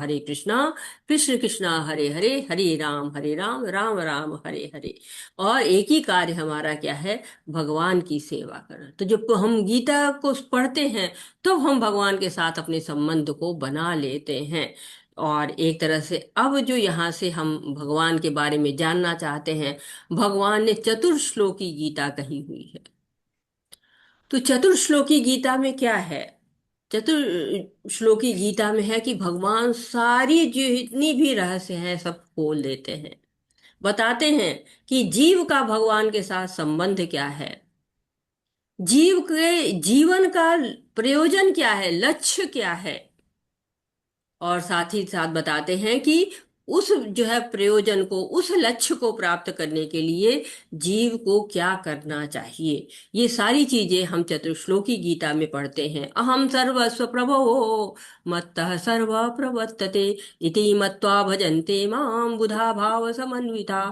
कृष्ण कृष्णा हरे हरे, हरे राम राम राम हरे हरे। और एक ही कार्य हमारा क्या है, भगवान की सेवा करना। तो जब हम गीता को पढ़ते हैं तो हम भगवान के साथ अपने संबंध को बना लेते हैं। और एक तरह से अब जो यहाँ से हम भगवान के बारे में जानना चाहते हैं, भगवान ने चतुर्श्लोकी गीता कही हुई है। तो चतुर्श्लोकी गीता में क्या है? चतुर्श्लोकी गीता में है कि भगवान सारी जो जितनी भी रहस्य है सब खोल देते हैं, बताते हैं कि जीव का भगवान के साथ संबंध क्या है, जीव के जीवन का प्रयोजन क्या है, लक्ष्य क्या है। और साथ ही साथ बताते हैं कि उस जो है प्रयोजन को, उस लक्ष्य को प्राप्त करने के लिए जीव को क्या करना चाहिए। ये सारी चीजें हम चतुर्श्लोकी गीता में पढ़ते हैं। अहम सर्वस्व प्रभो मत्तः सर्व प्रवर्तते इति मत्वा भजन्ते माम बुधा भाव समन्विता।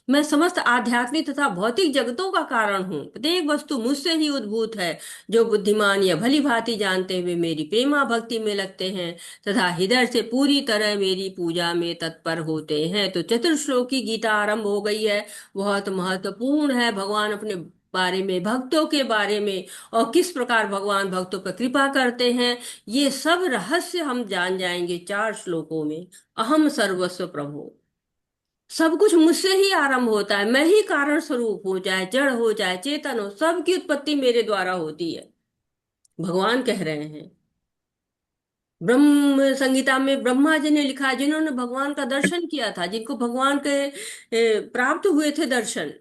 मैं समस्त आध्यात्मिक तथा भौतिक जगतों का कारण हूँ, प्रत्येक वस्तु मुझसे ही उद्भूत है। जो बुद्धिमान या भली भांति जानते हुए मेरी प्रेमा भक्ति में लगते हैं तथा हृदय से पूरी तरह मेरी पूजा में तत्पर होते हैं। तो चतुर्श्लोकी गीता आरंभ हो गई है, बहुत महत्वपूर्ण है। भगवान अपने बारे में, भक्तों के बारे में, और किस प्रकार भगवान भक्तों पर कृपा करते हैं, ये सब रहस्य हम जान जाएंगे 4 श्लोकों में। अहम सर्वस्व प्रभु, सब कुछ मुझसे ही आरंभ होता है, मैं ही कारण स्वरूप हो, चाहे जड़ हो चाहे चेतन हो, सबकी उत्पत्ति मेरे द्वारा होती है, भगवान कह रहे हैं। ब्रह्म संगीता में ब्रह्मा जी ने लिखा, जिन्होंने भगवान का दर्शन किया था, जिनको भगवान के प्राप्त हुए थे दर्शन,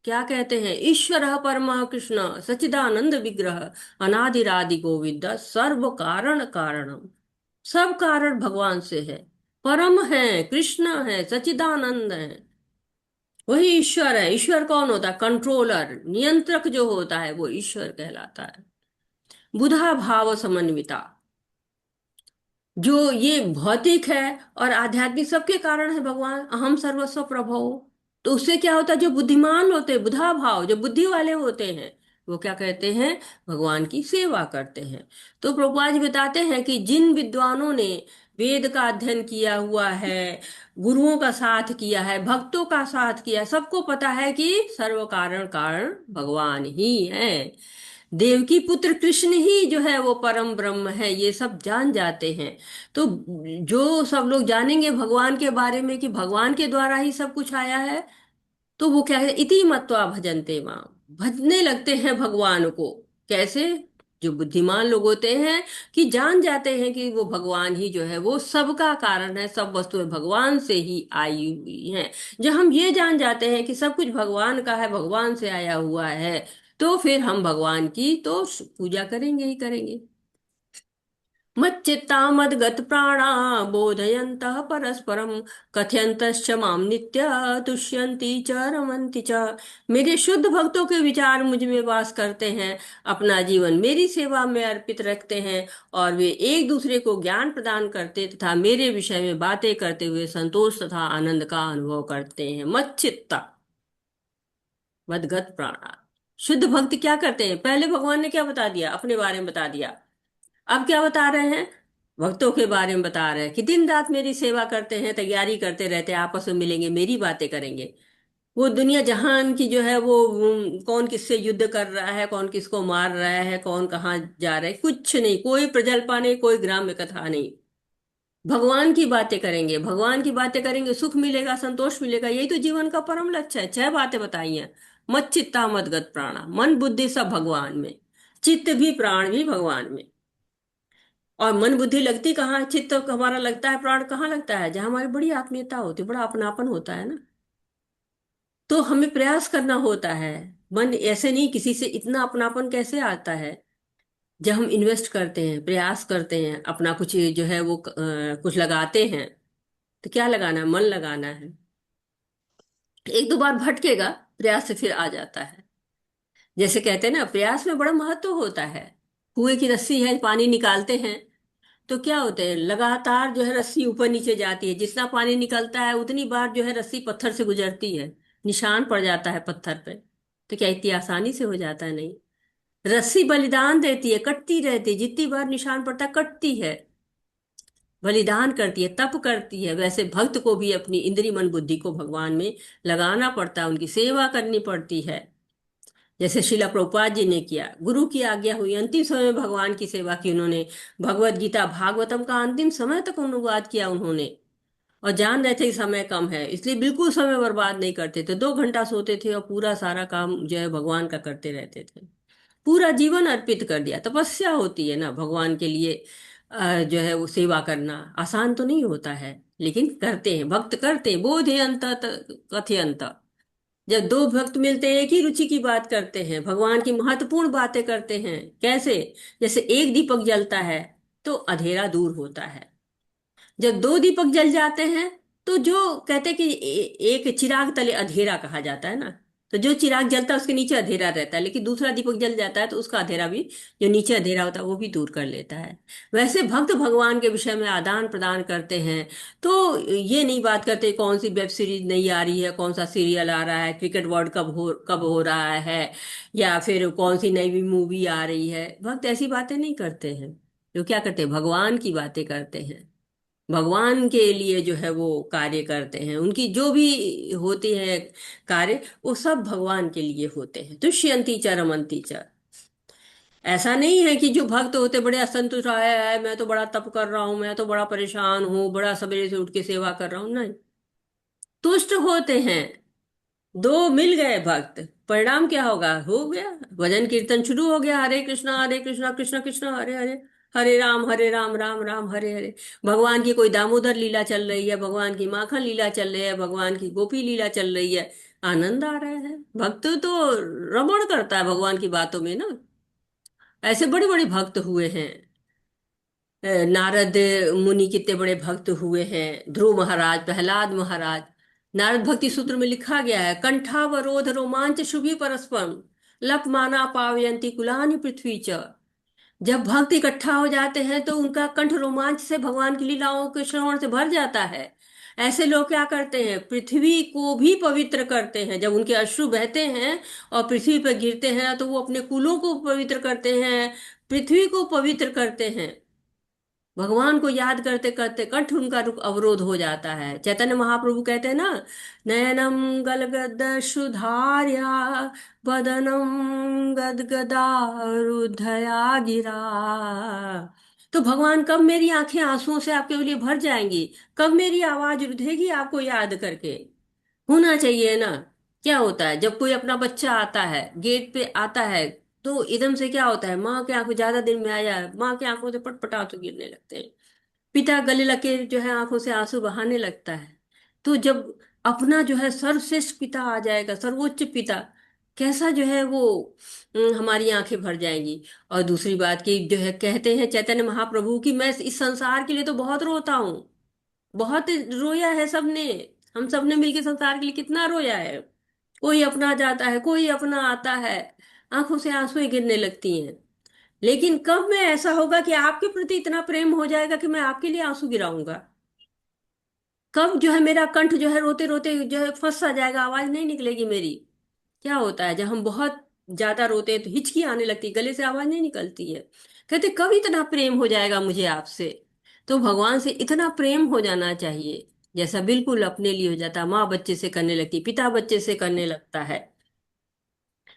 क्या कहते हैं, ईश्वर परम कृष्ण सच्चिदानंद विग्रह अनादिरादि गोविंद सर्व कारण कारणम। सब कारण भगवान से है, परम है, कृष्ण है, सच्चिदानंद है, वही ईश्वर है। ईश्वर कौन होता है? कंट्रोलर, नियंत्रक जो होता है वो ईश्वर कहलाता है। बुधा भाव समन्विता, जो ये भौतिक है और आध्यात्मिक सबके कारण है भगवान। अहम सर्वस्व प्रभो, तो उससे क्या होता है, जो बुद्धिमान होते हैं, बुधा भाव, जो बुद्धि वाले होते हैं, वो क्या कहते हैं, भगवान की सेवा करते हैं। तो प्रभुपाद जी बताते हैं कि जिन विद्वानों ने वेद का अध्ययन किया हुआ है, गुरुओं का साथ किया है, भक्तों का साथ किया है, सबको पता है कि सर्व कारण कारण भगवान ही है, देवकी पुत्र कृष्ण ही जो है वो परम ब्रह्म है, ये सब जान जाते हैं। तो जो सब लोग जानेंगे भगवान के बारे में कि भगवान के द्वारा ही सब कुछ आया है, तो वो क्या है, इति मत्वा भजन्ते मां, भजने लगते हैं भगवान को। कैसे? जो बुद्धिमान लोग होते हैं कि जान जाते हैं कि वो भगवान ही जो है वो सबका कारण है, सब वस्तुएं भगवान से ही आई हुई हैं। जब हम ये जान जाते हैं कि सब कुछ भगवान का है, भगवान से आया हुआ है, तो फिर हम भगवान की तो पूजा करेंगे ही करेंगे। मच्चित्ता मद्गत प्राणा बोधयन्तः परस्परम कथयन्तश्च माम नित्य तुष्यन्ति च रमन्ति च। मेरे शुद्ध भक्तों के विचार मुझ में वास करते हैं, अपना जीवन मेरी सेवा में अर्पित रखते हैं, और वे एक दूसरे को ज्ञान प्रदान करते तथा मेरे विषय में बातें करते हुए संतोष तथा आनंद का अनुभव करते हैं। मच्चित्ता मद्गत प्राणा, शुद्ध भक्त क्या करते हैं? पहले भगवान ने क्या बता दिया, अपने बारे में बता दिया। अब क्या बता रहे हैं? भक्तों के बारे में बता रहे हैं कि दिन रात मेरी सेवा करते हैं, तैयारी करते रहते हैं, आपस में मिलेंगे, मेरी बातें करेंगे। वो दुनिया जहान की जो है वो कौन किससे युद्ध कर रहा है, कौन किसको मार रहा है, कौन कहाँ जा रहा है, कुछ नहीं, कोई प्रजल्पा नहीं, कोई ग्राम्य कथा नहीं। भगवान की बातें करेंगे, भगवान की बातें करेंगे, सुख मिलेगा, संतोष मिलेगा, यही तो जीवन का परम लक्ष्य है। 6 बातें बताई हैं। मत चित्ता मत गत प्राणा, मन बुद्धि सब भगवान में, चित्त भी प्राण भी भगवान में। और मन बुद्धि लगती कहाँ है? चित्त हमारा लगता है, प्राण कहाँ लगता है? जहां हमारी बड़ी आत्मीयता होती है, बड़ा अपनापन होता है ना, तो हमें प्रयास करना होता है। मन ऐसे नहीं, किसी से इतना अपनापन कैसे आता है? जब हम इन्वेस्ट करते हैं, प्रयास करते हैं, अपना कुछ जो है वो कुछ लगाते हैं, तो क्या लगाना है? मन लगाना है। एक दो बार भटकेगा, प्रयास से फिर आ जाता है। जैसे कहते हैं ना, प्रयास में बड़ा महत्व होता है। कुएं की रस्सी है, पानी निकालते हैं तो क्या होता है, लगातार जो है रस्सी ऊपर नीचे जाती है, जितना पानी निकलता है उतनी बार जो है रस्सी पत्थर से गुजरती है, निशान पड़ जाता है पत्थर पे। तो क्या इतनी आसानी से हो जाता है? नहीं। रस्सी बलिदान देती है, कटती रहती है, जितनी बार निशान पड़ता है कटती है, बलिदान करती है, तप करती है। वैसे भक्त को भी अपनी इंद्रिय मन बुद्धि को भगवान में लगाना पड़ता है, उनकी सेवा करनी पड़ती है। जैसे शिला प्रभुपाद जी ने किया, गुरु की आज्ञा हुई, अंतिम समय में भगवान की सेवा की उन्होंने। भगवत गीता भागवतम का अंतिम समय तक अनुवाद किया उन्होंने, और जान रहे थे कि समय कम है, इसलिए बिल्कुल समय बर्बाद नहीं करते थे। 2 घंटा सोते थे और पूरा सारा काम जो है भगवान का करते रहते थे। पूरा जीवन अर्पित कर दिया। तपस्या होती है ना भगवान के लिए, जो है वो सेवा करना आसान तो नहीं होता है, लेकिन करते हैं, भक्त करते हैं। बोधे अंत कथयंत, जब दो भक्त मिलते हैं एक ही रुचि की बात करते हैं, भगवान की महत्वपूर्ण बातें करते हैं। कैसे? जैसे एक दीपक जलता है तो अंधेरा दूर होता है। जब 2 दीपक जल जाते हैं तो जो कहते हैं कि एक चिराग तले अंधेरा कहा जाता है ना, तो जो चिराग जलता है उसके नीचे अंधेरा रहता है, लेकिन दूसरा दीपक जल जाता है तो उसका अंधेरा भी, जो नीचे अंधेरा होता है वो भी दूर कर लेता है। वैसे भक्त भगवान के विषय में आदान प्रदान करते हैं। तो ये नहीं बात करते कौन सी वेब सीरीज नई आ रही है, कौन सा सीरियल आ रहा है, क्रिकेट वर्ल्ड कब हो रहा है, या फिर कौन सी नई मूवी आ रही है। भक्त ऐसी बातें नहीं करते हैं। जो क्या करते हैं, भगवान की बातें करते हैं, भगवान के लिए जो है वो कार्य करते हैं। उनकी जो भी होती है कार्य, वो सब भगवान के लिए होते हैं। तुष्यंती च रमंती च। ऐसा नहीं है कि जो भक्त होते बड़े असंतुष्ट, आए है मैं तो बड़ा तप कर रहा हूं, मैं तो बड़ा परेशान हूं, बड़ा सवेरे से उठ के सेवा कर रहा हूं। नहीं, तुष्ट होते हैं। 2 मिल गए भक्त, परिणाम क्या होगा? हो गया भजन कीर्तन शुरू हो गया, हरे कृष्णा कृष्ण कृष्ण हरे हरे, हरे राम राम राम हरे हरे। भगवान की कोई दामोदर लीला चल रही है, भगवान की माखन लीला चल रही है, भगवान की गोपी लीला चल रही है, आनंद आ रहा है। भक्त तो रमण करता है भगवान की बातों में ना। ऐसे बड़े बड़े भक्त हुए हैं। नारद मुनि कितने बड़े भक्त हुए हैं, ध्रुव महाराज, प्रहलाद महाराज। नारद भक्ति सूत्र में लिखा गया है, कंठावरोध रोमांच शुभि परस्परम, लप माना पावयंती कुलानि पृथ्वी च। जब भक्त इकट्ठा हो जाते हैं तो उनका कंठ रोमांच से भगवान की लीलाओं के श्रवण से भर जाता है। ऐसे लोग क्या करते हैं, पृथ्वी को भी पवित्र करते हैं। जब उनके अश्रु बहते हैं और पृथ्वी पर गिरते हैं तो वो अपने कुलों को पवित्र करते हैं, पृथ्वी को पवित्र करते हैं। भगवान को याद करते करते कंठ उनका रुक अवरोध हो जाता है। चैतन्य महाप्रभु कहते हैं ना, नयनम गलगद सुधार्या, बदनम गदगदारुधया गिरा। तो भगवान, कब मेरी आंखें आंसुओं से आपके लिए भर जाएंगी, कब मेरी आवाज रुधेगी आपको याद करके? होना चाहिए ना। क्या होता है जब कोई अपना बच्चा आता है, गेट पे आता है, तो एकदम से क्या होता है, माँ के आंखों, ज्यादा दिन में आया है, माँ की आंखों से पटपट आंसू गिरने लगते हैं। पिता गले लगे जो है आंखों से आंसू बहाने लगता है। तो जब अपना जो है सर्वश्रेष्ठ पिता आ जाएगा, सर्वोच्च पिता, कैसा जो है वो हमारी आंखें भर जाएंगी। और दूसरी बात की जो है, कहते हैं चैतन्य महाप्रभु कि मैं इस संसार के लिए तो बहुत रोता हूँ, बहुत रोया है सबने, हम सबने मिलके संसार के लिए कितना रोया है। कोई अपना जाता है, कोई अपना आता है, आंखों से आंसुएं गिरने लगती हैं। लेकिन कब में ऐसा होगा कि आपके प्रति इतना प्रेम हो जाएगा कि मैं आपके लिए आंसू गिराऊंगा? कब जो है मेरा कंठ जो है रोते रोते जो है फंस सा जाएगा, आवाज नहीं निकलेगी मेरी? क्या होता है जब हम बहुत ज्यादा रोते हैं तो हिचकी आने लगती है, गले से आवाज नहीं निकलती है। कहते कब इतना प्रेम हो जाएगा मुझे आपसे? तो भगवान से इतना प्रेम हो जाना चाहिए जैसा बिल्कुल अपने लिए हो जाता है। माँ बच्चे से करने लगती, पिता बच्चे से करने लगता है।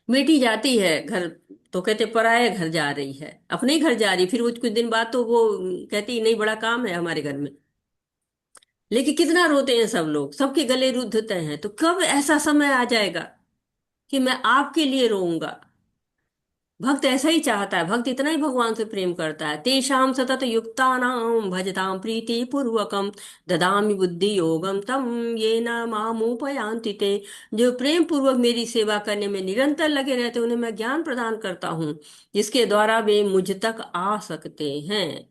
बेटी जाती है घर तो कहते पराये घर जा रही है, अपने ही घर जा रही, फिर वो कुछ दिन बाद तो वो कहती नहीं बड़ा काम है हमारे घर में। लेकिन कितना रोते हैं सब लोग, सबके गले रुद्धते हैं। तो कब ऐसा समय आ जाएगा कि मैं आपके लिए रोऊंगा? भक्त ऐसा ही चाहता है, भक्त इतना ही भगवान से प्रेम करता है। तेषाम सतत युक्तानाम भजताम प्रीति पूर्वकम, ददामि बुद्धि योगम तम ये न मामुपयान्ति ते। जो प्रेम पूर्वक मेरी सेवा करने में निरंतर लगे रहते उन्हें मैं ज्ञान प्रदान करता हूँ, जिसके द्वारा वे मुझ तक आ सकते हैं।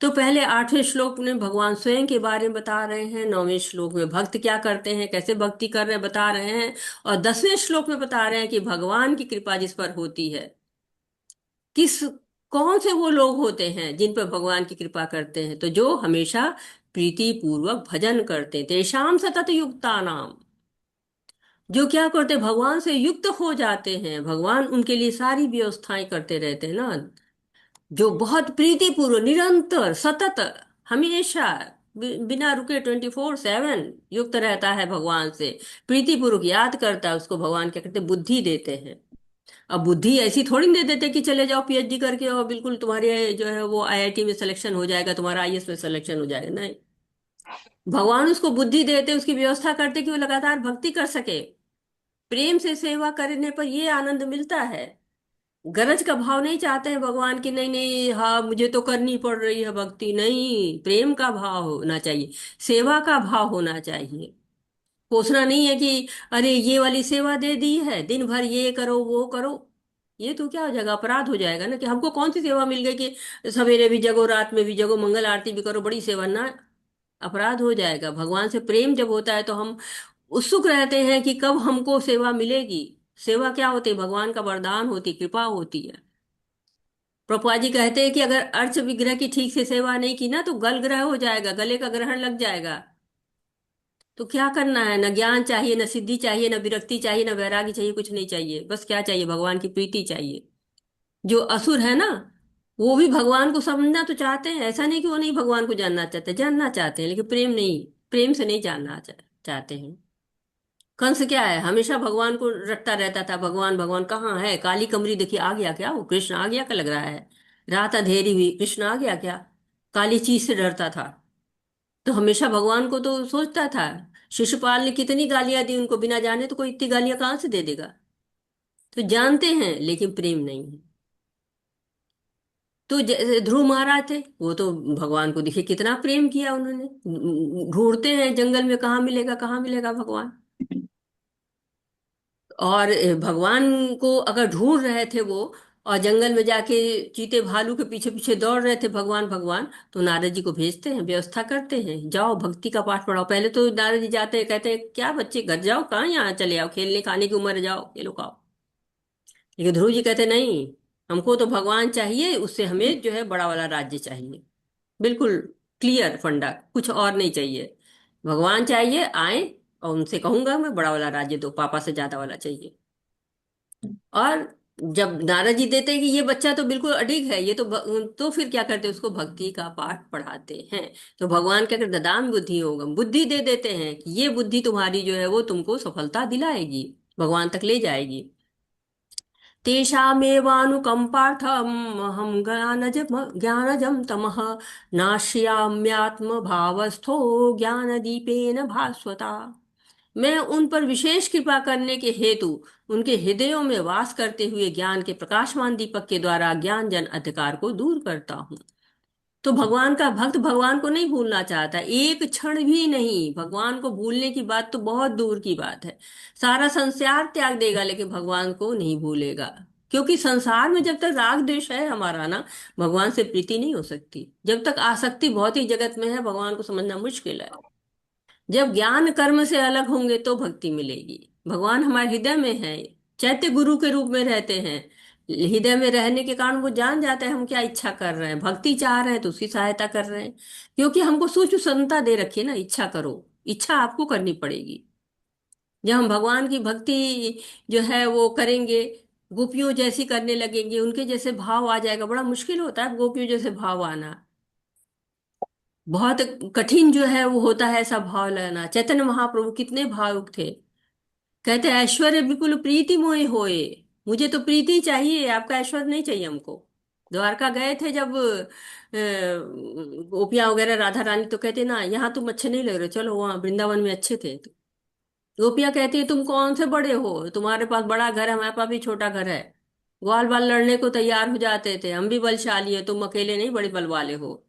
तो पहले 8वें श्लोक में भगवान स्वयं के बारे में बता रहे हैं, 9वें श्लोक में भक्त क्या करते हैं, कैसे भक्ति कर रहे हैं बता रहे हैं, और 10वें श्लोक में बता रहे हैं कि भगवान की कृपा जिस पर होती है, किस कौन से वो लोग होते हैं जिन पर भगवान की कृपा करते हैं, तो जो हमेशा प्रीति पूर्वक भजन करते हैं। तेषाम सतत युक्ता नाम, जो क्या करते, भगवान से युक्त हो जाते हैं, भगवान उनके लिए सारी व्यवस्थाएं करते रहते हैं ना। जो बहुत प्रीतिपूर्वक निरंतर सतत हमेशा बिना रुके 24/7 युक्त रहता है भगवान से, प्रीतिपूर्वक याद करता है, उसको भगवान क्या करते, बुद्धि देते हैं। अब बुद्धि ऐसी थोड़ी नहीं दे देते कि चले जाओ पीएचडी करके और बिल्कुल तुम्हारे जो है वो आईआईटी में सिलेक्शन हो जाएगा, तुम्हारा आईएएस में सिलेक्शन हो जाएगा, नहीं। भगवान उसको बुद्धि देते, उसकी व्यवस्था करते कि वो लगातार भक्ति कर सके। प्रेम से सेवा करने पर ये आनंद मिलता है। गरज का भाव नहीं चाहते हैं भगवान की, नहीं नहीं हाँ मुझे तो करनी पड़ रही है भक्ति, नहीं, प्रेम का भाव होना चाहिए, सेवा का भाव होना चाहिए। कोसना नहीं है कि अरे ये वाली सेवा दे दी है, दिन भर ये करो वो करो। ये तो क्या हो जाएगा, अपराध हो जाएगा ना, कि हमको कौन सी सेवा मिल गई कि सवेरे भी जगो रात में भी जगो मंगल आरती भी करो, बड़ी सेवा ना। अपराध हो जाएगा। भगवान से प्रेम जब होता है तो हम उत्सुक रहते हैं कि कब हमको सेवा मिलेगी। सेवा क्या होती है, भगवान का वरदान होती, कृपा होती है। प्रभुपा जी कहते हैं कि अगर अर्च विग्रह की ठीक से सेवा नहीं की ना तो गल ग्रह हो जाएगा, गले का ग्रहण लग जाएगा। तो क्या करना है, न ज्ञान चाहिए, न सिद्धि चाहिए, न विरक्ति चाहिए, न वैराग्य चाहिए, कुछ नहीं चाहिए। बस क्या चाहिए, भगवान की प्रीति चाहिए। जो असुर है ना, वो भी भगवान को समझना तो चाहते हैं, ऐसा नहीं कि वो नहीं भगवान को जानना चाहते, जानना चाहते हैं, लेकिन प्रेम नहीं, प्रेम से नहीं जानना चाहते हैं। कंस क्या है, हमेशा भगवान को रटता रहता था, भगवान भगवान कहाँ है, काली कमरी देखी, आ गया क्या, वो कृष्ण आ गया क्या लग रहा है, रात अंधेरी हुई कृष्ण आ गया क्या, काली चीज से डरता था। तो हमेशा भगवान को तो सोचता था। शिशुपाल ने कितनी गालियां दी उनको, बिना जाने तो कोई इतनी गालियां कहाँ से दे देगा। तो जानते हैं लेकिन प्रेम नहीं है। तो जैसे ध्रुव महाराज थे, वो तो भगवान को दिखे कितना प्रेम किया उन्होंने। ढूंढते हैं जंगल में, कहाँ मिलेगा कहाँ मिलेगा भगवान। और भगवान को अगर ढूंढ रहे थे वो, और जंगल में जाके चीते भालू के पीछे पीछे दौड़ रहे थे भगवान भगवान, तो नारद जी को भेजते हैं, व्यवस्था करते हैं, जाओ भक्ति का पाठ पढ़ाओ। पहले तो नारद जी जाते हैं, कहते हैं क्या बच्चे घर जाओ, कहाँ यहाँ चले आओ, खेलने खाने की उम्र है, जाओ खेलो खाओ। लेकिन ध्रुव जी कहते नहीं, हमको तो भगवान चाहिए, उससे हमें जो है बड़ा वाला राज्य चाहिए। बिल्कुल क्लियर फंडा, कुछ और नहीं चाहिए। भगवान चाहिए, आए और उनसे कहूंगा मैं बड़ा वाला राज्य दो, पापा से ज्यादा वाला चाहिए। और जब नारद जी देते हैं कि ये बच्चा तो बिल्कुल अडिग है, ये तो तो फिर क्या करते हैं, उसको भक्ति का पाठ पढ़ाते हैं। तो भगवान क्या करते, दान बुद्धि होगा, बुद्धि दे देते हैं कि ये बुद्धि तुम्हारी जो है वो तुमको सफलता दिलाएगी, भगवान तक ले जाएगी। तेषामेवानुकम्पार्थम् अहं ज्ञानजं तमः नाश्याम्यात्मभावस्थो ज्ञानदीपेन भास्वता। मैं उन पर विशेष कृपा करने के हेतु उनके हृदयों में वास करते हुए ज्ञान के प्रकाशमान दीपक के द्वारा ज्ञान जन अंधकार को दूर करता हूँ। तो भगवान का भक्त भगवान को नहीं भूलना चाहता, एक क्षण भी नहीं। भगवान को भूलने की बात तो बहुत दूर की बात है। सारा संसार त्याग देगा लेकिन भगवान को नहीं भूलेगा। क्योंकि संसार में जब तक राग द्वेष है हमारा ना, भगवान से प्रीति नहीं हो सकती। जब तक आसक्ति भौतिक जगत में है, भगवान को समझना मुश्किल है। जब ज्ञान कर्म से अलग होंगे तो भक्ति मिलेगी। भगवान हमारे हृदय में है, चैत्य गुरु के रूप में रहते हैं। हृदय में रहने के कारण वो जान जाते हैं हम क्या इच्छा कर रहे हैं, भक्ति चाह रहे हैं तो उसकी सहायता कर रहे हैं। क्योंकि हमको सूक्ष्म संता दे रखी है ना, इच्छा करो, इच्छा आपको करनी पड़ेगी। जब हम भगवान की भक्ति जो है वो करेंगे, गोपियों जैसी करने लगेंगे, उनके जैसे भाव आ जाएगा। बड़ा मुश्किल होता है गोपियों जैसे भाव आना, बहुत कठिन जो है वो होता है ऐसा भाव लेना। चैतन्य महाप्रभु कितने भावुक थे, कहते ऐश्वर्य विपुल प्रीति मोहि होए, मुझे तो प्रीति चाहिए, आपका ऐश्वर्य नहीं चाहिए हमको। द्वारका गए थे जब गोपियां वगैरह राधा रानी, तो कहते ना यहाँ तुम अच्छे नहीं लग रहे, चलो वहाँ वृंदावन में अच्छे थे। तो गोपियां कहती है तुम कौन से बड़े हो, तुम्हारे पास बड़ा घर है, हमारे पास भी छोटा घर है। ग्वाल बाल लड़ने को तैयार हो जाते थे, हम भी बलशाली है, तुम अकेले नहीं बड़े बल वाले हो।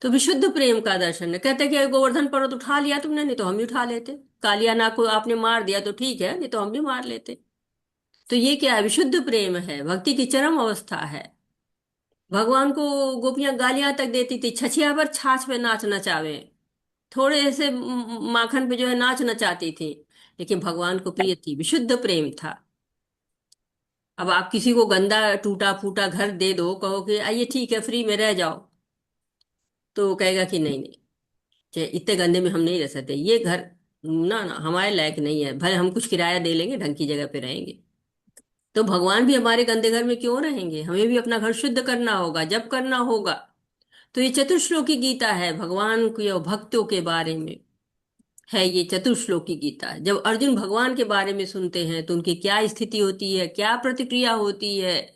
तो विशुद्ध प्रेम का दर्शन है। कहते कि गोवर्धन पर्वत उठा लिया तुमने, नहीं तो हम भी उठा लेते। कालिया नाग को आपने मार दिया तो ठीक है, नहीं तो हम भी मार लेते। तो ये क्या है, विशुद्ध प्रेम है, भक्ति की चरम अवस्था है। भगवान को गोपियां गालियां तक देती थी, छछिया पर छाछ पे नाच नचावे, थोड़े से माखन पे जो है नाच नचाती थी, लेकिन भगवान को प्रिय थी, विशुद्ध प्रेम था। अब आप किसी को गंदा टूटा फूटा घर दे दो, कहो कि आइए ठीक है फ्री में रह जाओ, तो वो कहेगा कि नहीं नहीं, इतने गंदे में हम नहीं रह सकते, ये घर ना ना, हमारे लायक नहीं है, भले हम कुछ किराया दे लेंगे, ढंग की जगह पे रहेंगे। तो भगवान भी हमारे गंदे घर में क्यों रहेंगे? हमें भी अपना घर शुद्ध करना होगा। जब करना होगा तो ये चतुश्लोकी गीता है, भगवान के और भक्तों के बारे में है। ये चतुश्लोकी गीता है। जब अर्जुन भगवान के बारे में सुनते हैं तो उनकी क्या स्थिति होती है, क्या प्रतिक्रिया होती है,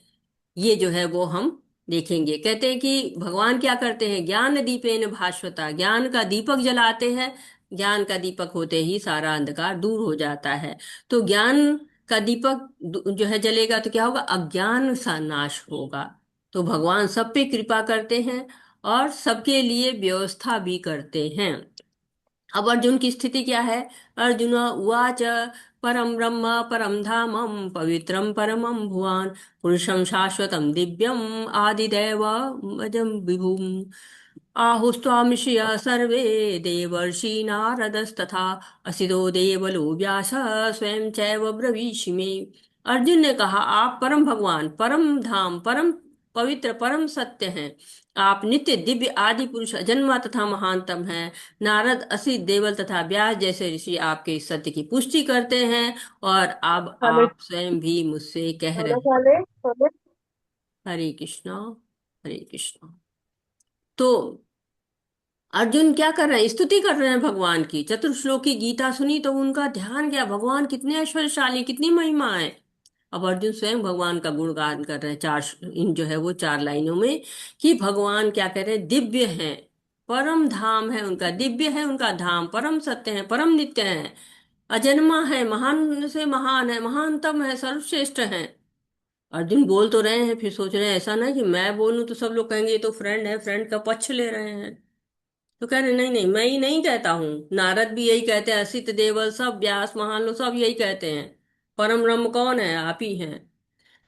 ये जो है वो हम देखेंगे। कहते हैं कि भगवान क्या करते हैं, ज्ञान दीपेन भास्वता, ज्ञान का दीपक जलाते हैं। ज्ञान का दीपक होते ही सारा अंधकार दूर हो जाता है। तो ज्ञान का दीपक जो है जलेगा तो क्या होगा, अज्ञान सा नाश होगा। तो भगवान सब पे कृपा करते हैं और सबके लिए व्यवस्था भी करते हैं। अब अर्जुन की स्थिति क्या है? अर्जुन उवाच परम ब्रह्म परम धामम पवित्रम परमं भुवान पुरुषं शाश्वतं दिव्यम आदिदेवमजं विभुम आहुस्त्वामिषया सर्वे देवर्षि नारदस्तथा असितो देवलो व्यास स्वयं चैव ब्रवीषि मे। अर्जुन ने कहा, आप परम भगवान, परम धाम, परम पवित्र, परम सत्य हैं। आप नित्य दिव्य आदि पुरुष, अजन्मा तथा महानतम हैं। नारद, असित देवल तथा व्यास जैसे ऋषि आपके इस सत्य की पुष्टि करते हैं और अब हेलो। आप स्वयं भी मुझसे कह रहे खाना हैं। खा ले, खा ले। हरे कृष्णा, हरे कृष्णा। तो अर्जुन क्या कर रहे हैं, स्तुति कर रहे हैं भगवान की। चतुर्श्लोकी गीता सुनी तो उनका ध्यान गया, भगवान कितने ऐश्वर्यशाली, कितनी महिमा है। अब अर्जुन स्वयं भगवान का गुणगान कर रहे हैं, इन जो है वो 4 लाइनों में, कि भगवान क्या कह रहे हैं, दिव्य हैं, परम धाम है उनका, दिव्य है उनका धाम, परम सत्य है, परम नित्य है, अजन्मा है, महान से महान है, महानतम है, सर्वश्रेष्ठ है। अर्जुन बोल तो रहे हैं, फिर सोच रहे हैं ऐसा ना कि मैं बोलूं तो सब लोग कहेंगे ये तो फ्रेंड है, फ्रेंड का पक्ष ले रहे हैं। तो कह रहे नहीं नहीं, मैं ही नहीं कहता हूँ, नारद भी यही कहते हैं, असित देवल सब, व्यास महान लोग सब यही कहते हैं। परम ब्रह्म कौन है? आप ही हैं।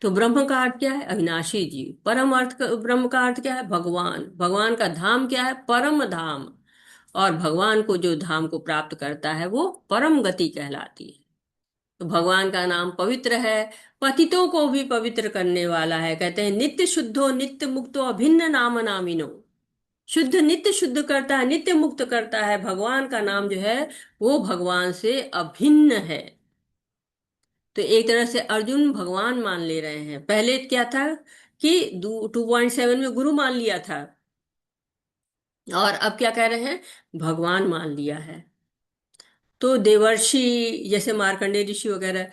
तो ब्रह्म का अर्थ क्या है? अविनाशी जी। परम अर्थ ब्रह्म का अर्थ क्या है? भगवान। भगवान का धाम क्या है? परम धाम। और भगवान को जो धाम को प्राप्त करता है वो परम गति कहलाती है। तो भगवान का नाम पवित्र है, पतितों को भी पवित्र करने वाला है। कहते हैं नित्य शुद्धो नित्य मुक्तो अभिन्न नाम नामिनो। शुद्ध, नित्य शुद्ध करता है, नित्य मुक्त करता है। भगवान का नाम जो है वो भगवान से अभिन्न है। तो एक तरह से अर्जुन भगवान मान ले रहे हैं। पहले क्या था कि 2.7 में गुरु मान लिया था, और अब क्या कह रहे हैं, भगवान मान लिया है। तो देवर्षि जैसे मार्कंडेय ऋषि वगैरह,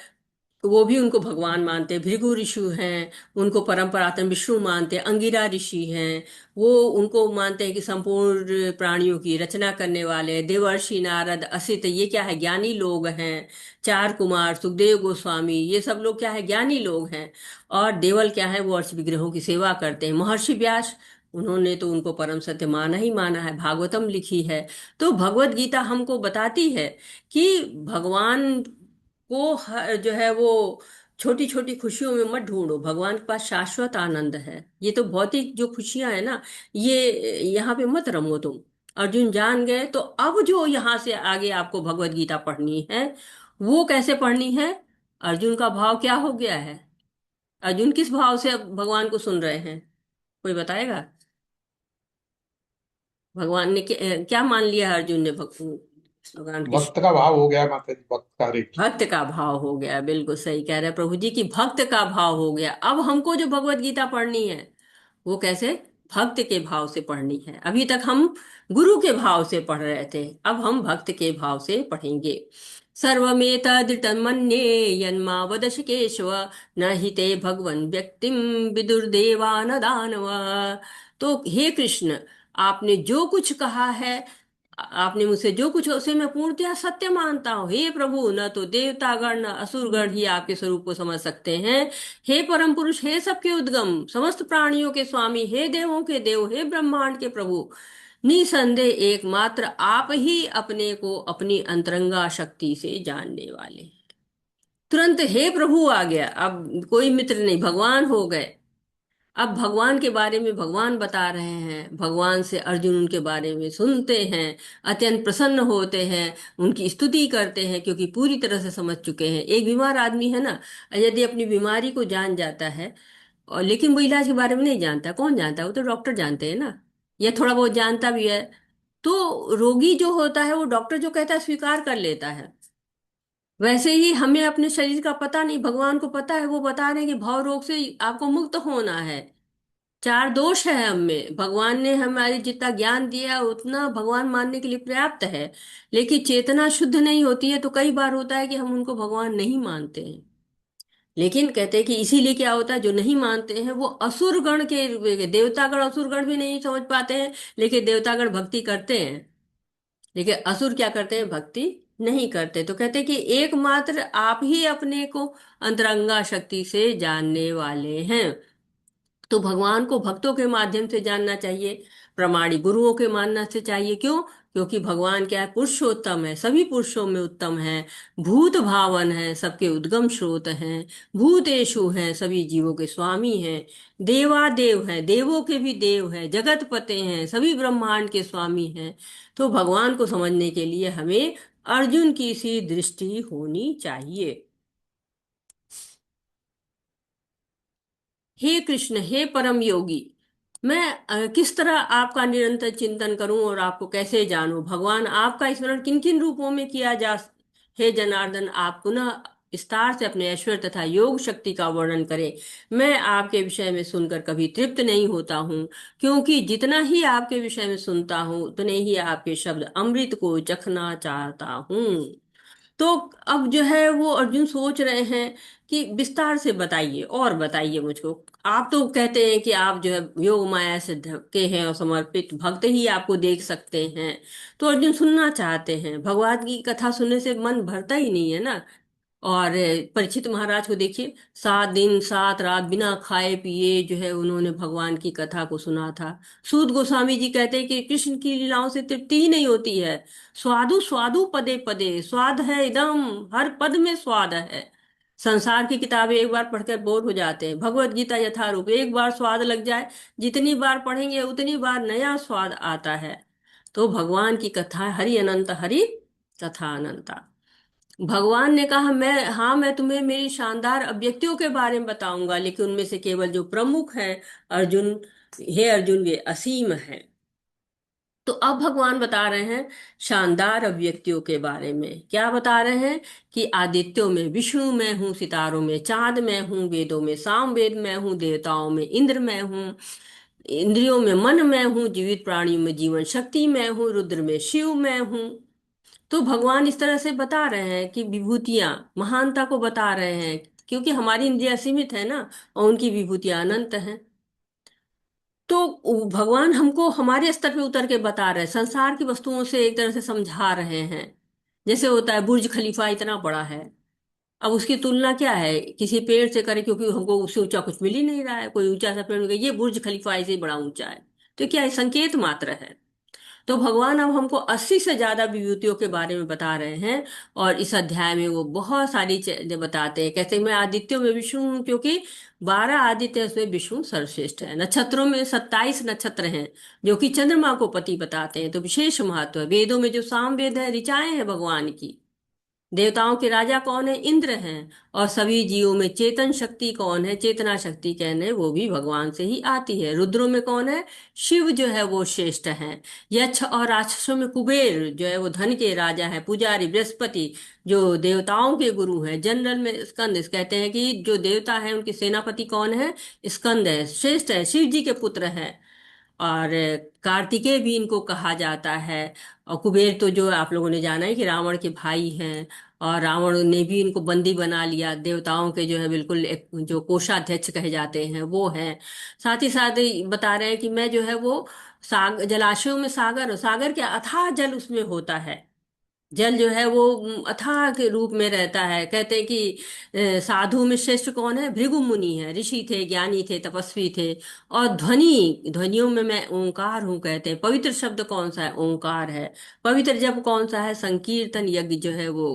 वो भी उनको भगवान मानते हैं। भृगु ऋषि हैं, उनको परमपरात्म विष्णु मानते हैं। अंगिरा ऋषि हैं, वो उनको मानते हैं कि संपूर्ण प्राणियों की रचना करने वाले हैं। देवर्षि नारद, असित, ये क्या है, ज्ञानी लोग हैं। 4 कुमार, सुखदेव गोस्वामी, ये सब लोग क्या है, ज्ञानी लोग हैं। और देवल क्या है, वो अर्च विग्रहों की सेवा करते हैं। महर्षि व्यास, उन्होंने तो उनको परम सत्य माना ही माना है, भागवतम लिखी है। तो भगवत गीता हमको बताती है कि भगवान को जो है वो छोटी छोटी खुशियों में मत ढूंढो। भगवान के पास शाश्वत आनंद है। ये तो भौतिक जो खुशियां है ना, ये यहाँ पे मत रमो तुम। अर्जुन जान गए। तो अब जो यहाँ से आगे आपको भगवत गीता पढ़नी है, वो कैसे पढ़नी है? अर्जुन का भाव क्या हो गया है? अर्जुन किस भाव से अब भगवान को सुन रहे हैं? कोई बताएगा? भगवान ने क्या मान लिया है अर्जुन ने? भगवान की भक्त का भाव हो गया है माता जी, भक्त का। हरे कृष्ण। भक्त का भाव हो गया। बिल्कुल सही कह रहे हैं प्रभु जी की, भक्त का भाव हो गया। अब हमको जो भगवत गीता पढ़नी है वो कैसे? भक्त के भाव से पढ़नी है। अभी तक हम गुरु के भाव से पढ़ रहे थे, अब हम भक्त के भाव से पढ़ेंगे। सर्वमेतदृतमन्ये यन्मावदश केशव न हि ते भगवन् व्यक्तिं विदुर्देवा न दानव। तो हे कृष्ण, आपने जो कुछ कहा है, आपने मुझसे जो कुछ, उसे मैं पूर्णतया सत्य मानता हूँ। हे प्रभु, न तो देवतागण न असुरगण ही आपके स्वरूप को समझ सकते हैं। हे परम पुरुष, हे सबके उद्गम, समस्त प्राणियों के स्वामी, हे देवों के देव, हे ब्रह्मांड के प्रभु, निसंदेह एकमात्र आप ही अपने को अपनी अंतरंगा शक्ति से जानने वाले हैं। तुरंत हे प्रभु आ गया। अब कोई मित्र नहीं, भगवान हो गए। अब भगवान के बारे में भगवान बता रहे हैं। भगवान से अर्जुन उनके बारे में सुनते हैं, अत्यंत प्रसन्न होते हैं, उनकी स्तुति करते हैं, क्योंकि पूरी तरह से समझ चुके हैं। एक बीमार आदमी है ना, यदि अपनी बीमारी को जान जाता है और लेकिन वो इलाज के बारे में नहीं जानता, कौन जानता है? वो तो डॉक्टर जानते हैं ना, या थोड़ा बहुत जानता भी है, तो रोगी जो होता है वो डॉक्टर जो कहता है स्वीकार कर लेता है। वैसे ही हमें अपने शरीर का पता नहीं, भगवान को पता है, वो बता रहे हैं कि भाव रोग से आपको मुक्त होना है। चार दोष है हम में, भगवान ने हमारे जितना ज्ञान दिया उतना भगवान मानने के लिए पर्याप्त है, लेकिन चेतना शुद्ध नहीं होती है तो कई बार होता है कि हम उनको भगवान नहीं मानते हैं। लेकिन कहते हैं कि इसीलिए क्या होता है, जो नहीं मानते हैं वो असुर गण के, देवतागण असुर गण भी नहीं समझ पाते हैं, लेकिन देवतागण भक्ति करते हैं, लेकिन असुर क्या करते हैं, भक्ति नहीं करते। तो कहते हैं कि एकमात्र आप ही अपने को अंतरंगा शक्ति से जानने वाले हैं। तो भगवान को भक्तों के माध्यम से जानना चाहिए, प्रमाणी गुरुओं के मानना से चाहिए। क्यों? क्योंकि भगवान क्या है, पुरुषोत्तम है, सभी पुरुषों में उत्तम है, भूत भावन है, सबके उद्गम स्रोत हैं, भूतेषु हैं, सभी जीवों के स्वामी हैं, देवादेव हैं, देवों के भी देव हैं, जगतपते हैं, सभी ब्रह्मांड के स्वामी हैं। तो भगवान को समझने के लिए हमें अर्जुन की सी दृष्टि होनी चाहिए। हे कृष्ण, हे परम योगी, मैं किस तरह आपका निरंतर चिंतन करूं और आपको कैसे जानूं? भगवान आपका स्मरण किन किन रूपों में किया जा। हे जनार्दन, आप पुनः विस्तार से अपने ऐश्वर्य तथा योग शक्ति का वर्णन करें। मैं आपके विषय में सुनकर कभी तृप्त नहीं होता हूँ, क्योंकि जितना ही आपके विषय में सुनता हूँ उतने ही आपके शब्द अमृत को चखना चाहता हूँ। तो अब जो है वो अर्जुन सोच रहे हैं कि विस्तार से बताइए और बताइए मुझको। आप तो कहते हैं कि आप जो है योग माया से ढके हैं और समर्पित भक्त ही आपको देख सकते हैं। तो अर्जुन सुनना चाहते हैं, भगवान की कथा सुनने से मन भरता ही नहीं है ना। और परीक्षित महाराज को देखिए, 7 दिन 7 रात बिना खाए पिए जो है उन्होंने भगवान की कथा को सुना था। सूत गोस्वामी जी कहते हैं कि कृष्ण की लीलाओं से तृप्ति ही नहीं होती है। स्वादु स्वादु पदे पदे, स्वाद है एकदम, हर पद में स्वाद है। संसार की किताबें एक बार पढ़कर बोर हो जाते हैं, भगवत गीता यथारूप एक बार स्वाद लग जाए, जितनी बार पढ़ेंगे उतनी बार नया स्वाद आता है। तो भगवान की कथा हरि अनंत, हरि कथा अनंता। भगवान ने कहा, मैं तुम्हें मेरी शानदार अभिव्यक्तियों के बारे में बताऊंगा, लेकिन उनमें से केवल जो प्रमुख है अर्जुन, हे अर्जुन, वे असीम है। तो अब भगवान बता रहे हैं शानदार अभिव्यक्तियों के बारे में। क्या बता रहे हैं कि आदित्यों में विष्णु मैं हूँ, सितारों में चांद मैं हूँ, वेदों में सामवेद मैं हूँ, देवताओं में इंद्र मैं हूँ, इंद्रियों में मन मैं हूँ, जीवित प्राणियों में जीवन शक्ति मैं हूँ, रुद्र में शिव मैं हूँ। तो भगवान इस तरह से बता रहे हैं कि विभूतियां, महानता को बता रहे हैं, क्योंकि हमारी इंद्रियां सीमित है ना और उनकी विभूतियां अनंत हैं। तो भगवान हमको हमारे स्तर पे उतर के बता रहे हैं, संसार की वस्तुओं से एक तरह से समझा रहे हैं। जैसे होता है बुर्ज खलीफा इतना बड़ा है, अब उसकी तुलना क्या है किसी पेड़ से करें, क्योंकि हमको उससे ऊंचा कुछ मिल ही नहीं रहा है। कोई ऊंचा सा पेड़ मिल गया, ये बुर्ज खलीफा ऐसे ही बड़ा ऊंचा है, तो क्या है, संकेत मात्र है। तो भगवान अब हमको 80 से ज्यादा विभूतियों के बारे में बता रहे हैं, और इस अध्याय में वो बहुत सारी चीजें बताते हैं। कहते हैं मैं आदित्यों में विष्णु हूँ, क्योंकि 12 आदित्य उसमें विष्णु सर्वश्रेष्ठ है। नक्षत्रों में 27 नक्षत्र हैं जो कि चंद्रमा को पति बताते हैं, तो विशेष महत्व है। वेदों में जो साम वेद है ऋचाएं हैं भगवान की। देवताओं के राजा कौन है, इंद्र हैं। और सभी जीवों में चेतन शक्ति कौन है, चेतना शक्ति कहने वो भी भगवान से ही आती है। रुद्रों में कौन है, शिव जो है वो श्रेष्ठ है। यक्ष और राक्षसों में कुबेर जो है वो धन के राजा है। पुजारी बृहस्पति जो देवताओं के गुरु हैं। जनरल में स्कंद, कहते हैं कि जो देवता है उनके सेनापति कौन है, स्कंद है, श्रेष्ठ है, शिव जी के पुत्र है। और कार्तिकेय भी इनको कहा जाता है। और कुबेर तो जो आप लोगों ने जाना है कि रावण के भाई हैं, और रावण ने भी इनको बंदी बना लिया। देवताओं के जो है बिल्कुल एक जो कोषाध्यक्ष कहे जाते हैं वो हैं। साथ ही साथ बता रहे हैं कि मैं जो है वो जलाशयों में सागर, सागर क्या अथाह जल उसमें होता है। जल जो है वो अथाह के रूप में रहता है। कहते हैं कि साधु में श्रेष्ठ कौन है, भृगु मुनि है, ऋषि थे, ज्ञानी थे, तपस्वी थे। और ध्वनियों में मैं ओंकार हूँ कहते हैं। पवित्र शब्द कौन सा है, ओंकार है। पवित्र जप कौन सा है, संकीर्तन यज्ञ जो है वो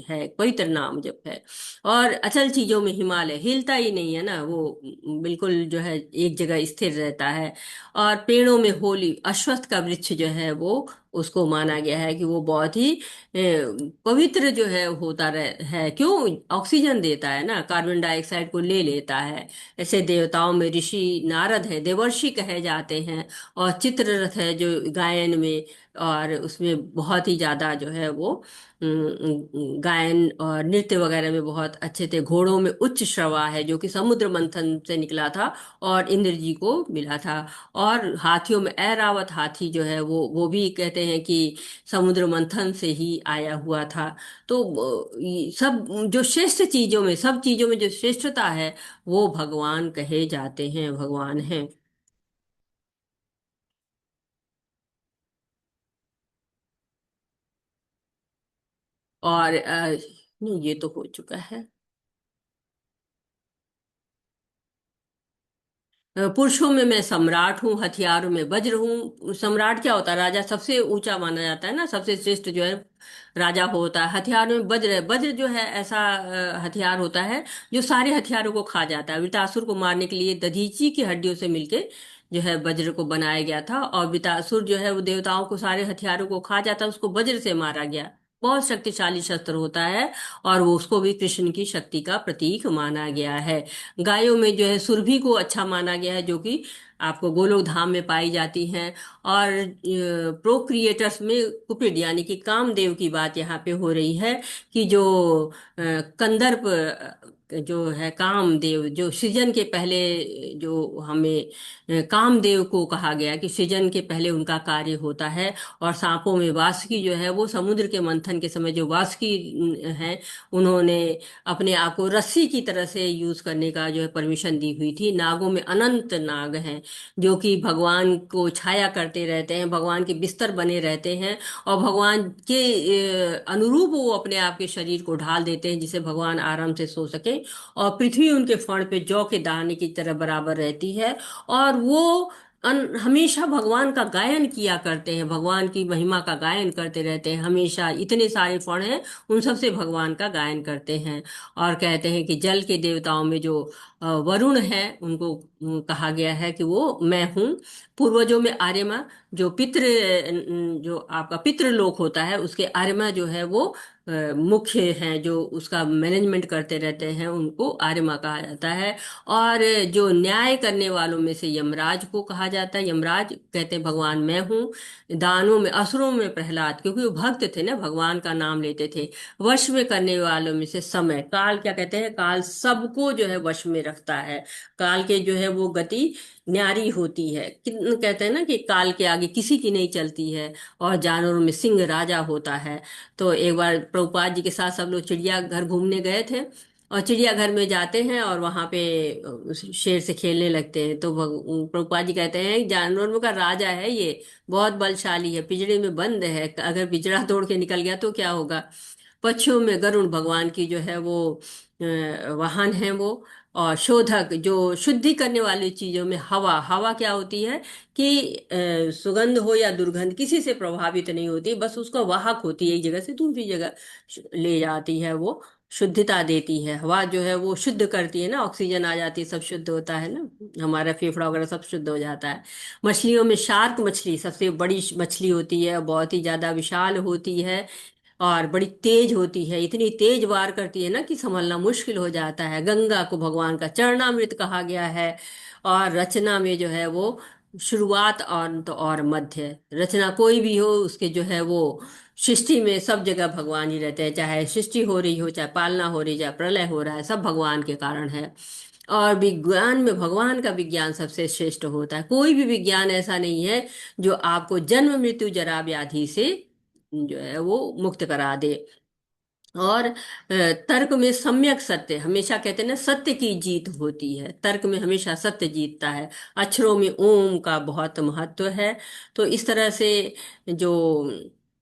है, पवित्र नाम जप है। और अचल चीजों में हिमालय, हिलता ही नहीं है ना वो, बिल्कुल जो है एक जगह स्थिर रहता है। और पेड़ों में होली, अश्वत्थ का वृक्ष जो है वो उसको माना गया है कि वो बहुत ही पवित्र जो है है। क्यों? ऑक्सीजन देता है ना, कार्बन डाइऑक्साइड को ले लेता है। ऐसे देवताओं में ऋषि नारद हैं, देवर्षि कहे जाते हैं। और चित्ररथ है जो गायन में, और उसमें बहुत ही ज्यादा जो है वो गायन और नृत्य वगैरह में बहुत अच्छे थे। घोड़ों में उच्च श्रवा है जो कि समुद्र मंथन से निकला था और इंद्र जी को मिला था। और हाथियों में ऐरावत हाथी जो है वो भी कहते हैं कि समुद्र मंथन से ही आया हुआ था। तो ये सब जो श्रेष्ठ चीजों में, सब चीजों में जो श्रेष्ठता है वो भगवान कहे जाते हैं, भगवान हैं। और नहीं, ये तो हो चुका है। पुरुषों में मैं सम्राट हूँ, हथियारों में वज्र हूँ। सम्राट क्या होता है? राजा सबसे ऊंचा माना जाता है ना, सबसे श्रेष्ठ जो है राजा होता है। हथियारों में वज्र है। वज्र जो है ऐसा हथियार होता है जो सारे हथियारों को खा जाता है। वृतासुर को मारने के लिए दधीची की हड्डियों से मिलके जो है वज्र को बनाया गया था। और वृतासुर जो है वो देवताओं को, सारे हथियारों को खा जाता है, उसको वज्र से मारा गया। बहुत शक्तिशाली शस्त्र होता है। और वो, उसको भी कृष्ण की शक्ति का प्रतीक माना गया है। गायों में जो है सुरभि को अच्छा माना गया है, जो कि आपको गोलोक धाम में पाई जाती हैं। और प्रोक्रिएटर्स में कुपिड यानी कि कामदेव की बात यहाँ पे हो रही है कि जो कंदर्प जो है कामदेव, जो सृजन के पहले, जो हमें कामदेव को कहा गया कि सृजन के पहले उनका कार्य होता है। और सांपों में वासुकी जो है वो समुद्र के मंथन के समय जो वासुकी है, उन्होंने अपने आप को रस्सी की तरह से यूज करने का जो है परमिशन दी हुई थी। नागों में अनंत नाग हैं जो कि भगवान को छाया करते रहते हैं, भगवान के बिस्तर बने रहते हैं। और भगवान के अनुरूप वो अपने आप के शरीर को ढाल देते हैं जिसे भगवान आराम से सो सके। और पृथ्वी उनके फण पे जौ के दाने की तरह बराबर रहती है। और वो हमेशा भगवान का गायन किया करते हैं, भगवान की महिमा का गायन करते रहते हैं हमेशा। इतने सारे फण हैं, उन सब से भगवान का गायन करते हैं। और कहते हैं कि जल के देवताओं में जो वरुण है, उनको कहा गया है कि वो मैं हूँ। पूर्वजों में आर्यमा, जो जो आपका पितृलोक होता है, उसके आर्यमा जो है वो मुख्य हैं, जो उसका मैनेजमेंट करते रहते हैं, उनको आर्यमा कहा जाता है। और जो न्याय करने वालों में से यमराज को कहा जाता है। यमराज कहते हैं भगवान मैं हूँ। दानों में, असुरों में प्रहलाद, क्योंकि वो भक्त थे ना, भगवान का नाम लेते थे। वश में करने वालों में से समय, काल क्या कहते हैं? काल सबको जो है वश में रखता है। काल के जो है वो गति न्यारी होती है। कहते हैं ना कि काल के आगे किसी की नहीं चलती है। और जानवरों में सिंह राजा होता है। तो एक बार प्रभुपाद जी के साथ सब लोग चिड़ियाघर घूमने गए थे। और चिड़ियाघर में जाते हैं और वहां पे उस शेर से खेलने लगते हैं। तो प्रभुपाद जी कहते हैं जानवरों का राजा है ये, बहुत बलशाली है, पिंजरे में बंद है, अगर पिंजरा तोड़ के निकल गया तो क्या होगा। पक्षियों में गरुड़ भगवान की जो है वो वाहन है वो। और शोधक, जो शुद्धि करने वाली चीजों में हवा, हवा क्या होती है कि सुगंध हो या दुर्गंध किसी से प्रभावित नहीं होती, बस उसका वाहक होती है, एक जगह से दूसरी जगह ले जाती है वो, शुद्धता देती है। हवा जो है वो शुद्ध करती है ना, ऑक्सीजन आ जाती है, सब शुद्ध होता है ना, हमारा फेफड़ा वगैरह सब शुद्ध हो जाता है। मछलियों में शार्क मछली सबसे बड़ी मछली होती है, बहुत ही ज्यादा विशाल होती है। और बड़ी तेज होती है, इतनी तेज वार करती है ना कि संभलना मुश्किल हो जाता है। गंगा को भगवान का चरणामृत कहा गया है। और रचना में जो है वो शुरुआत, अंत और मध्य, रचना कोई भी हो उसके जो है वो सृष्टि में सब जगह भगवान ही रहते हैं। चाहे सृष्टि हो रही हो, चाहे पालना हो रही, चाहे प्रलय हो रहा है, सब भगवान के कारण है। और विज्ञान में भगवान का विज्ञान सबसे श्रेष्ठ होता है। कोई भी विज्ञान ऐसा नहीं है जो आपको जन्म मृत्यु जरा व्याधि से जो है वो मुक्त करा दे। और तर्क में सम्यक सत्य, हमेशा कहते हैं ना सत्य की जीत होती है, तर्क में हमेशा सत्य जीतता है। अक्षरों में ओम का बहुत महत्व है। तो इस तरह से जो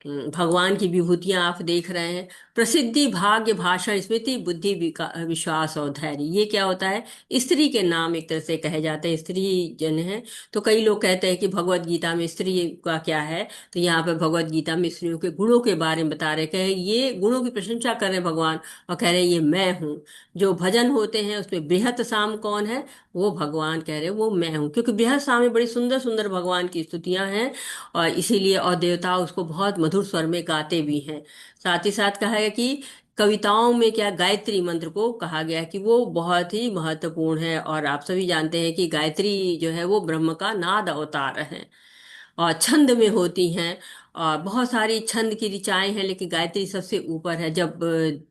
भगवान की विभूतियां आप देख रहे हैं, प्रसिद्धि, भाग्य, भाषण, स्मृति, बुद्धि, विश्वास और धैर्य। ये क्या होता है? स्त्री के नाम एक तरह से कहे जाते हैं, स्त्री जन है। तो कई लोग कहते हैं कि भगवत गीता में स्त्री का क्या है, तो यहाँ पे भगवत गीता में स्त्रियों के गुणों के बारे में बता रहे, कहे ये गुणों की प्रशंसा कर रहे हैं भगवान, और कह रहे हैं ये मैं हूँ। जो भजन होते हैं उसमें बृहत साम कौन है? वो भगवान कह रहे हैं वो मैं हूँ, क्योंकि बृहत साम में बड़ी सुंदर सुंदर भगवान की स्तुतियां हैं, और इसीलिए और देवता उसको बहुत मधुर स्वर में गाते भी हैं। साथ ही साथ कहा है कि कविताओं में क्या गायत्री मंत्र को कहा गया है कि वो बहुत ही महत्वपूर्ण है, और आप सभी जानते हैं कि गायत्री जो है वो ब्रह्म का नाद अवतार है, और छंद में होती हैं, और बहुत सारी छंद की ऋचाएं हैं, लेकिन गायत्री सबसे ऊपर है। जब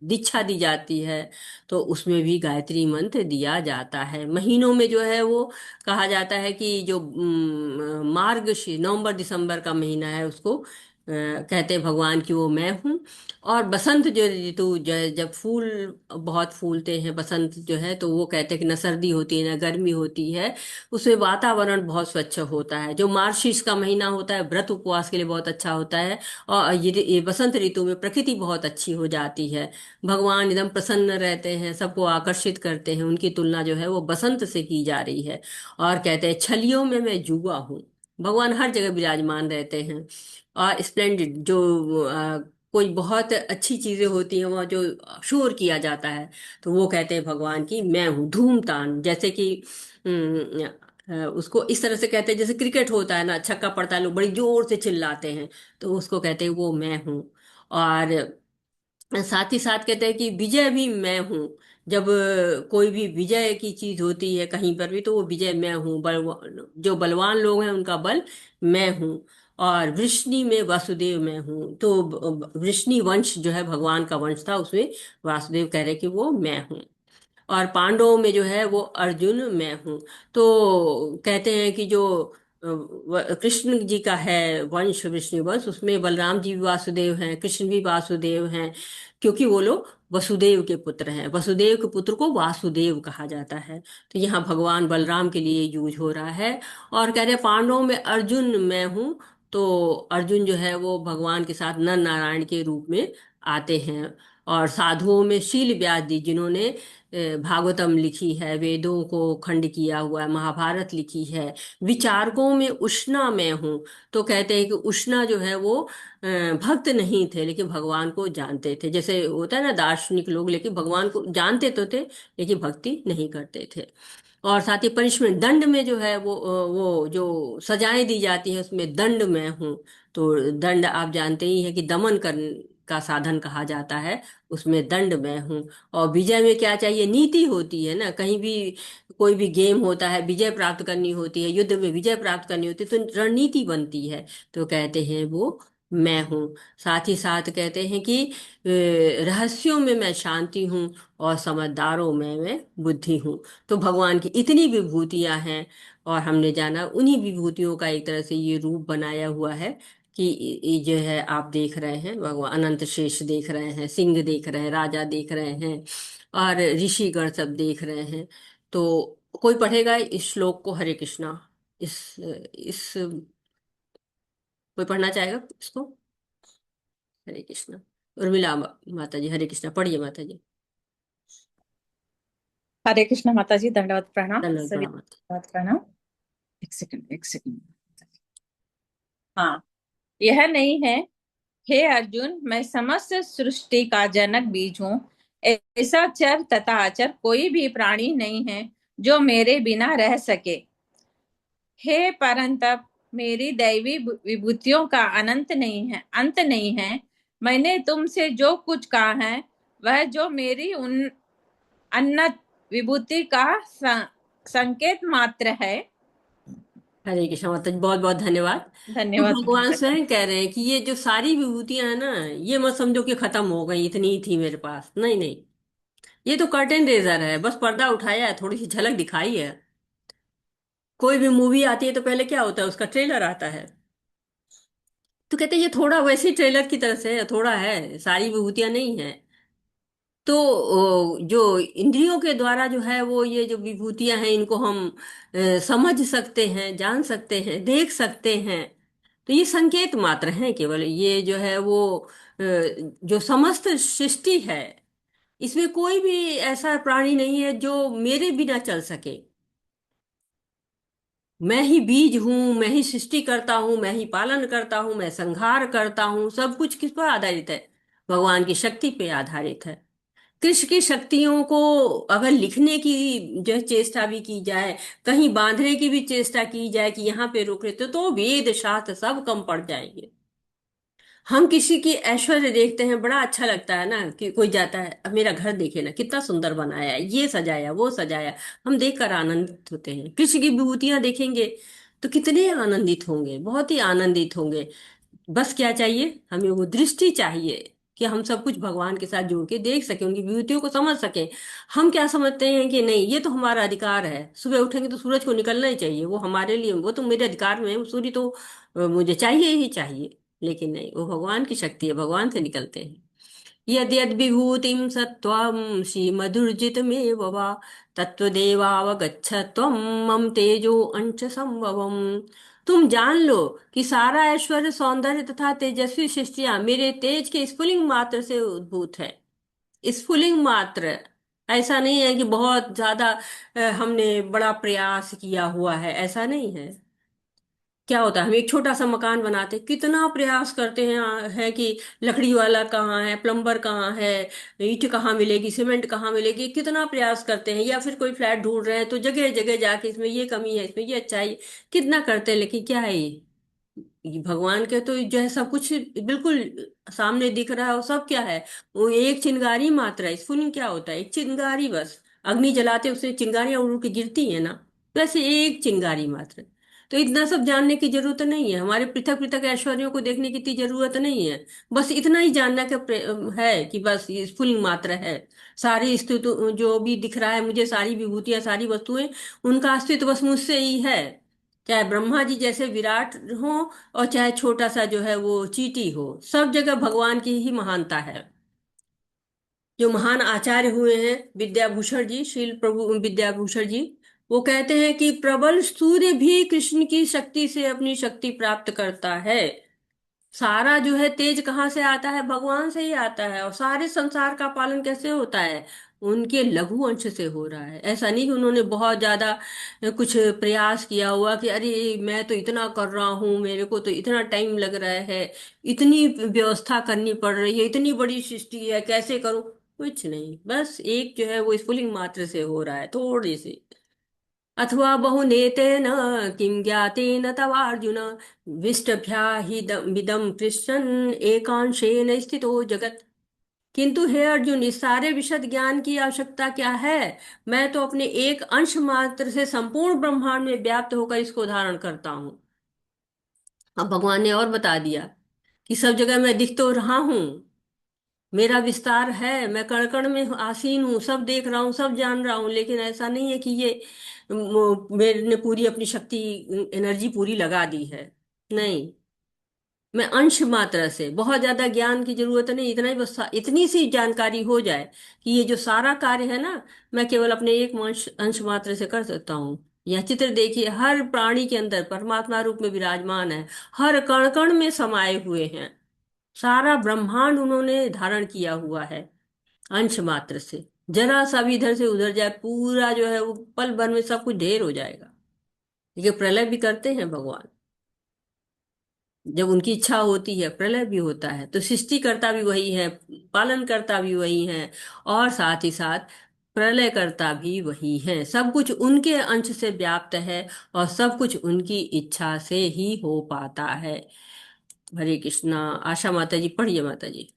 दीक्षा दी जाती है तो उसमें भी गायत्री मंत्र दिया जाता है। महीनों में जो है वो कहा जाता है कि जो मार्गशीर नवंबर दिसंबर का महीना है उसको कहते हैं भगवान की वो मैं हूँ। और बसंत जो ऋतु जब फूल बहुत फूलते हैं, बसंत जो है, तो वो कहते हैं कि न सर्दी होती है न गर्मी होती है, उसमें वातावरण बहुत स्वच्छ होता है। जो मार्गशीर्ष का महीना होता है व्रत उपवास के लिए बहुत अच्छा होता है, और ये बसंत ऋतु में प्रकृति बहुत अच्छी हो जाती है, भगवान एकदम प्रसन्न रहते हैं, सबको आकर्षित करते हैं। उनकी तुलना जो है वो बसंत से की जा रही है। और कहते हैं छलियों में मैं जुआ हूँ, भगवान हर जगह विराजमान रहते हैं। और स्प्लेंडेड जो कोई बहुत अच्छी चीजें होती हैं वहाँ जो शोर किया जाता है, तो वो कहते हैं भगवान की मैं हूँ। धूमतान, जैसे कि उसको इस तरह से कहते हैं जैसे क्रिकेट होता है ना, छक्का पड़ता है लोग बड़ी जोर से चिल्लाते हैं, तो उसको कहते हैं वो मैं हूँ। और साथ ही साथ कहते हैं कि विजय भी मैं हूँ। जब कोई भी विजय की चीज होती है कहीं पर भी, तो वो विजय मैं हूँ। जो बलवान लोग हैं उनका बल मैं हूँ। और वृष्णि में वासुदेव मैं हूँ, तो वृष्णि वंश जो है भगवान का वंश था, उसमें वासुदेव कह रहे कि वो मैं हूँ। और पांडवों में जो है वो अर्जुन मैं हूँ। तो कहते हैं कि जो कृष्ण जी का है वंश, विष्णु वंश, उसमें बलराम जी भी वासुदेव हैं, कृष्ण भी वासुदेव हैं, क्योंकि वो लोग वसुदेव के पुत्र हैं। वसुदेव के पुत्र को वासुदेव कहा जाता है। तो यहाँ भगवान बलराम के लिए यूज हो रहा है। और कह रहे हैं पांडवों में अर्जुन मैं हूँ, तो अर्जुन जो है वो भगवान के साथ नर नारायण के रूप में आते हैं। और साधुओं में शील व्यास जी, जिन्होंने भागवतम लिखी है, वेदों को खंड किया हुआ है, महाभारत लिखी है। विचारकों में उष्णा मैं हूँ, तो कहते हैं कि उष्णा जो है वो भक्त नहीं थे लेकिन भगवान को जानते थे। जैसे होता है ना दार्शनिक लोग, लेकिन भगवान को जानते तो थे लेकिन भक्ति नहीं करते थे। और साथ ही पनिशमेंट, दंड में जो है वो जो सजाएं दी जाती है उसमें दंड में हूँ। तो दंड आप जानते ही हैं कि दमन कर का साधन कहा जाता है, उसमें दंड में हूँ। और विजय में क्या चाहिए? नीति होती है ना, कहीं भी कोई भी गेम होता है, विजय प्राप्त करनी होती है, युद्ध में विजय प्राप्त करनी होती है, तो रणनीति बनती है, तो कहते हैं वो मैं हूँ। साथ ही साथ कहते हैं कि रहस्यों में मैं शांति हूँ, और समझदारों में मैं बुद्धि हूँ। तो भगवान की इतनी विभूतियां हैं, और हमने जाना उन्हीं विभूतियों का एक तरह से ये रूप बनाया हुआ है कि ये जो है आप देख रहे हैं, भगवान अनंत शेष देख रहे हैं, सिंह देख रहे हैं, राजा देख रहे हैं, और ऋषिगण सब देख रहे हैं। तो कोई पढ़ेगा इस श्लोक को? हरे कृष्णा। इस कोई पढ़ना चाहेगा इसको? हरे कृष्णा। उर्मिला माता जी, हरे कृष्णा पढ़िए माता जी। हरे कृष्णा माता जी, दंडवत प्रणाम धन्यवाद सभी, प्रणाम। दंडवत प्रणाम। एक सेकंड। हाँ, यह नहीं है हे अर्जुन, मैं समस्त सृष्टि का जनक बीज हूँ। ऐसा चर तथा अचर कोई भी प्राणी नहीं है जो मेरे बिना रह सके। हे परंतप, मेरी दैवी विभूतियों का अंत नहीं है। मैंने तुमसे जो कुछ कहा है वह जो मेरी उन अन्नत विभूति का संकेत मात्र है। हरे कृष्ण माता जी, बहुत बहुत धन्यवाद। तो धन्यवाद। भगवान स्वयं कह रहे हैं कि ये जो सारी विभूतियां हैं ना, ये मत समझो कि खत्म हो गई, इतनी ही थी मेरे पास, नहीं नहीं, ये तो कर्टेन रेजर है, बस पर्दा उठाया है, थोड़ी सी झलक दिखाई है। कोई भी मूवी आती है तो पहले क्या होता है, उसका ट्रेलर आता है, तो कहते हैं ये थोड़ा वैसे ट्रेलर की तरह से है, थोड़ा है, सारी विभूतियां नहीं है। तो जो इंद्रियों के द्वारा जो है वो ये जो विभूतियां हैं इनको हम समझ सकते हैं, जान सकते हैं, देख सकते हैं, तो ये संकेत मात्र हैं केवल। ये जो है वो जो समस्त सृष्टि है, इसमें कोई भी ऐसा प्राणी नहीं है जो मेरे बिना चल सके। मैं ही बीज हूं, मैं ही सृष्टि करता हूं, मैं ही पालन करता हूं, मैं संहार करता हूं। सब कुछ किस पर आधारित है? भगवान की शक्ति पे आधारित है। कृष्ण की शक्तियों को अगर लिखने की जो चेष्टा भी की जाए, कहीं बांधने की भी चेष्टा की जाए कि यहाँ पे रोक लेते, तो वेद शास्त्र सब कम पड़ जाएंगे। हम किसी की ऐश्वर्य देखते हैं, बड़ा अच्छा लगता है ना, कि कोई जाता है, अब मेरा घर देखे ना कितना सुंदर बनाया है, ये सजाया वो सजाया, हम देखकर आनंदित होते हैं। कृष्ण की विभूतियां देखेंगे तो कितने आनंदित होंगे, बहुत ही आनंदित होंगे। बस क्या चाहिए? हमें वो दृष्टि चाहिए कि हम सब कुछ भगवान के साथ जोड़ के देख सकें, उनकी विभूतियों को समझ सकें। हम क्या समझते हैं कि नहीं, ये तो हमारा अधिकार है, सुबह उठेंगे तो सूरज को निकलना ही चाहिए, वो हमारे लिए, वो तो मेरे अधिकार में है, वो सूर्य तो मुझे चाहिए ही चाहिए। लेकिन नहीं, वो भगवान की शक्ति है, भगवान से निकलते हैं। यद यद विभूतिम सत्वम श्रीमधुर्जितमेव वा तत्वदेवावगच्छ त्वं मम तेजो अंश संभवम। तुम जान लो कि सारा ऐश्वर्य, सौंदर्य तथा तेजस्वी सृष्टियां मेरे तेज के स्फुलिंग मात्र से उद्भूत है। स्फुलिंग मात्र, ऐसा नहीं है कि बहुत ज्यादा हमने बड़ा प्रयास किया हुआ है, ऐसा नहीं है। क्या होता है, हम एक छोटा सा मकान बनाते, कितना प्रयास करते हैं, है कि लकड़ी वाला कहाँ है, प्लम्बर कहाँ है, ईंट कहाँ मिलेगी, सीमेंट कहाँ मिलेगी, कितना प्रयास करते हैं। या फिर कोई फ्लैट ढूंढ रहे हैं तो जगह जगह जाके इसमें ये कमी है, इसमें ये अच्छाई, कितना करते हैं। लेकिन क्या है ये भगवान के तो जो है सब कुछ बिल्कुल सामने दिख रहा है। और सब क्या है, वो एक चिंगारी मात्र है। स्फुलिंग क्या होता है? एक चिंगारी बस। अग्नि जलाते उससे चिंगारियां उड़ उड़ के गिरती है ना, वैसे एक चिंगारी मात्र। तो इतना सब जानने की जरूरत नहीं है, हमारे पृथक पृथक ऐश्वर्यों को देखने की इतनी जरूरत नहीं है। बस इतना ही जानना के है कि बस ये स्फुलिंग मात्र है। सारी स्थिति जो भी दिख रहा है मुझे, सारी विभूतियां, सारी वस्तुएं, उनका अस्तित्व बस मुझसे ही है। चाहे ब्रह्मा जी जैसे विराट हो, और चाहे छोटा सा जो है वो चींटी हो, सब जगह भगवान की ही महानता है। जो महान आचार्य हुए हैं, विद्याभूषण जी, श्रील प्रभु विद्याभूषण जी, वो कहते हैं कि प्रबल सूर्य भी कृष्ण की शक्ति से अपनी शक्ति प्राप्त करता है। सारा जो है तेज कहाँ से आता है? भगवान से ही आता है। और सारे संसार का पालन कैसे होता है? उनके लघु अंश से हो रहा है। ऐसा नहीं कि उन्होंने बहुत ज्यादा कुछ प्रयास किया हुआ कि अरे मैं तो इतना कर रहा हूँ, मेरे को तो इतना टाइम लग रहा है, इतनी व्यवस्था करनी पड़ रही है, इतनी बड़ी सृष्टि है, कैसे करूं। कुछ नहीं, बस एक जो है वो स्फुलिंग मात्र से हो रहा है, थोड़ी सी। अथवा बहुनेतेन किं ज्ञातेन तवार्जुन विदम कृष्णन् एकांशेन स्थितो जगत। किंतु हे अर्जुन, इस सारे विशद ज्ञान की आवश्यकता क्या है? मैं तो अपने एक अंश मात्र से संपूर्ण ब्रह्मांड में व्याप्त होकर इसको धारण करता हूं। अब भगवान ने और बता दिया कि सब जगह मैं दिख तो रहा हूं, मेरा विस्तार है, मैं कण कण में आसीन हूँ, सब देख रहा हूँ, सब जान रहा हूँ। लेकिन ऐसा नहीं है कि ये मैंने पूरी अपनी शक्ति, एनर्जी पूरी लगा दी है। नहीं, मैं अंश मात्रा से, बहुत ज्यादा ज्ञान की जरूरत नहीं, इतना ही बस, इतनी सी जानकारी हो जाए कि ये जो सारा कार्य है ना, मैं केवल अपने एक अंश अंश मात्र से कर सकता हूँ। यह चित्र देखिए, हर प्राणी के अंदर परमात्मा रूप में विराजमान है, हर कण कण में समाये हुए हैं। सारा ब्रह्मांड उन्होंने धारण किया हुआ है अंश मात्र से। जरा सा भी इधर से उधर जाए, पूरा जो है वो पल भर में सब कुछ ढेर हो जाएगा। ये प्रलय भी करते हैं भगवान, जब उनकी इच्छा होती है प्रलय भी होता है। तो सृष्टि करता भी वही है, पालन करता भी वही है, और साथ ही साथ प्रलय करता भी वही है। सब कुछ उनके अंश से व्याप्त है, और सब कुछ उनकी इच्छा से ही हो पाता है। हरे कृष्णा। आशा माता जी पढ़िए माता जी।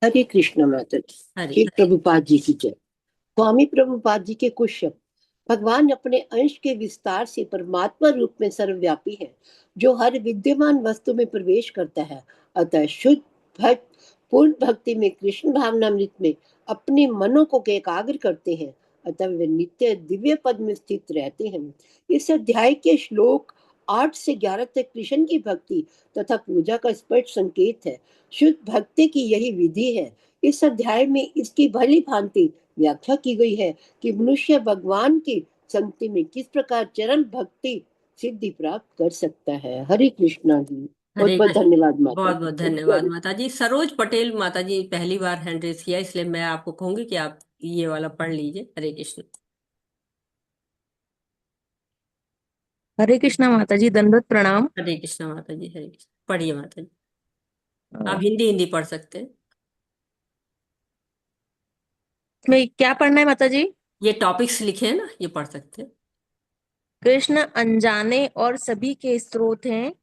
हरे कृष्ण माता जी। हरे श्री प्रभुपाद जी की जय। स्वामी प्रभुपाद जी के कुछ शब्द। भगवान अपने अंश के विस्तार से परमात्मा रूप में सर्वव्यापी है, जो हर विद्यमान वस्तु में प्रवेश करता है। अतः शुद्ध भक्त पूर्ण भक्ति में कृष्ण भावनामृत में अपने मनों को एकाग्र करते हैं, अतः वे नित्य दिव्य पद में स्थित रहते हैं। इस अध्याय के श्लोक 8 से 11 तक कृष्ण की भक्ति तथा पूजा का स्पष्ट संकेत है। शुद्ध भक्ति की यही विधि है। इस अध्याय में इसकी भली भांति व्याख्या की गई है कि मनुष्य भगवान की संगति में किस प्रकार चरण भक्ति सिद्धि प्राप्त कर सकता है। हरे कृष्णा जी। बहुत हरे बहुत कृष्ण। धन्यवाद माता बहुत जी। बहुत धन्यवाद माता जी। सरोज पटेल माता जी पहली बार हैंड रेस किया, इसलिए मैं आपको कहूंगी कि आप ये वाला पढ़ लीजिए। हरे कृष्ण। हरे कृष्णा माता जी, दंडवत प्रणाम। हरे कृष्ण माता जी। हरे कृष्ण। पढ़िए माता जी। आप अ, हिंदी हिंदी पढ़ सकते हैं। इसमें क्या पढ़ना है माता जी? ये टॉपिक्स लिखे हैं ना, ये पढ़ सकते हैं। कृष्ण अनजाने और सभी के स्रोत हैं।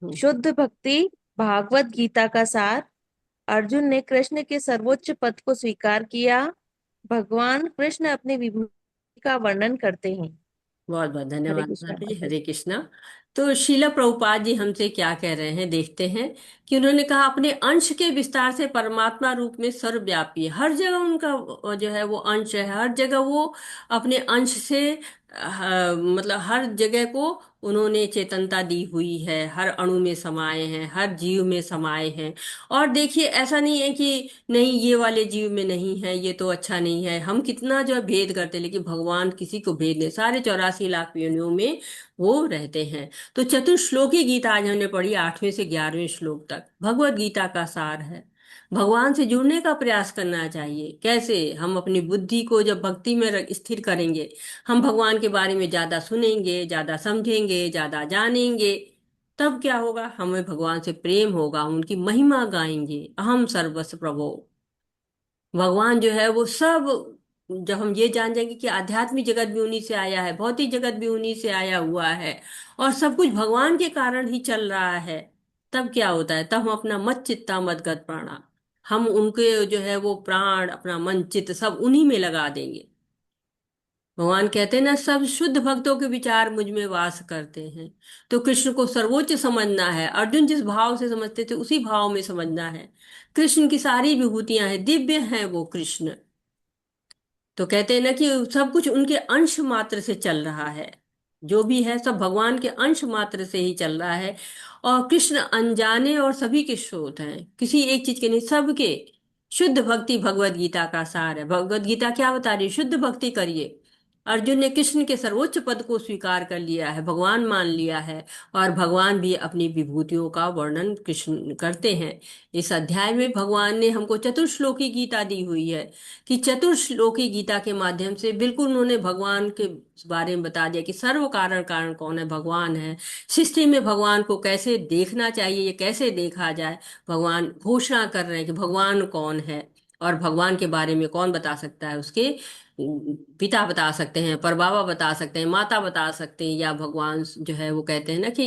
शुद्ध भक्ति, भागवत गीता का सार। अर्जुन ने कृष्ण के सर्वोच्च पद को स्वीकार किया। भगवान कृष्ण अपनी विभूति का वर्णन करते हैं। बहुत बहुत हरे धन्यवाद कृष्णा माता जी। माता जी। हरे कृष्णा। तो शीला प्रभुपाद जी हमसे क्या कह रहे हैं, देखते हैं कि उन्होंने कहा अपने अंश के विस्तार से परमात्मा रूप में सर्वव्यापी है। हर जगह उनका जो है वो अंश है, हर जगह वो अपने अंश से मतलब हर जगह को उन्होंने चेतनता दी हुई है, हर अणु में समाये हैं, हर जीव में समाये हैं। और देखिए ऐसा नहीं है कि नहीं ये वाले जीव में नहीं है, ये तो अच्छा नहीं है, हम कितना जो है भेद करते हैं, लेकिन भगवान किसी को भेद नहीं, सारे 84 लाख योनियों में वो रहते हैं। तो चतुश्लोकी गीता आज हमने पढ़ी 8वें से 11वें श्लोक तक, भगवत गीता का सार है। भगवान से जुड़ने का प्रयास करना चाहिए। कैसे? हम अपनी बुद्धि को जब भक्ति में स्थिर करेंगे, हम भगवान के बारे में ज्यादा सुनेंगे, ज्यादा समझेंगे, ज्यादा जानेंगे, तब क्या होगा? हमें भगवान से प्रेम होगा, उनकी महिमा गाएंगे। अहम सर्वस्व प्रभो। भगवान जो है वो सब, जब हम ये जान जाएंगे कि आध्यात्मिक जगत भी उन्हीं से आया है, भौतिक जगत भी उन्हीं से आया हुआ है, और सब कुछ भगवान के कारण ही चल रहा है, तब क्या होता है? तब हम अपना मत चित्ता मत गत प्राणा, हम उनके जो है वो प्राण, अपना मन चित्त सब उन्हीं में लगा देंगे। भगवान कहते हैं ना, सब शुद्ध भक्तों के विचार मुझ में वास करते हैं। तो कृष्ण को सर्वोच्च समझना है। अर्जुन जिस भाव से समझते थे उसी भाव में समझना है। कृष्ण की सारी विभूतियां हैं, दिव्य हैं वो कृष्ण। तो कहते हैं ना कि सब कुछ उनके अंश मात्र से चल रहा है, जो भी है सब भगवान के अंश मात्र से ही चल रहा है। और कृष्ण अनजाने और सभी के स्रोत हैं, किसी एक चीज के नहीं, सबके। शुद्ध भक्ति भगवत गीता का सार है। भगवत गीता क्या बता रही है? शुद्ध भक्ति करिए। अर्जुन ने कृष्ण के सर्वोच्च पद को स्वीकार कर लिया है, भगवान मान लिया है, और भगवान भी अपनी विभूतियों का वर्णन कृष्ण करते हैं। इस अध्याय में भगवान ने हमको चतुर्श्लोकी गीता दी हुई है, कि चतुर्श्लोकी गीता के माध्यम से बिल्कुल उन्होंने भगवान के बारे में बता दिया कि सर्व कारण कारण कौन है, भगवान है। सृष्टि में भगवान को कैसे देखना चाहिए, ये कैसे देखा जाए, भगवान घोषणा कर रहे हैं कि भगवान कौन है। और भगवान के बारे में कौन बता सकता है? उसके पिता बता सकते हैं, परबाबा बता सकते हैं, माता बता सकते हैं, या भगवान जो है वो कहते हैं ना कि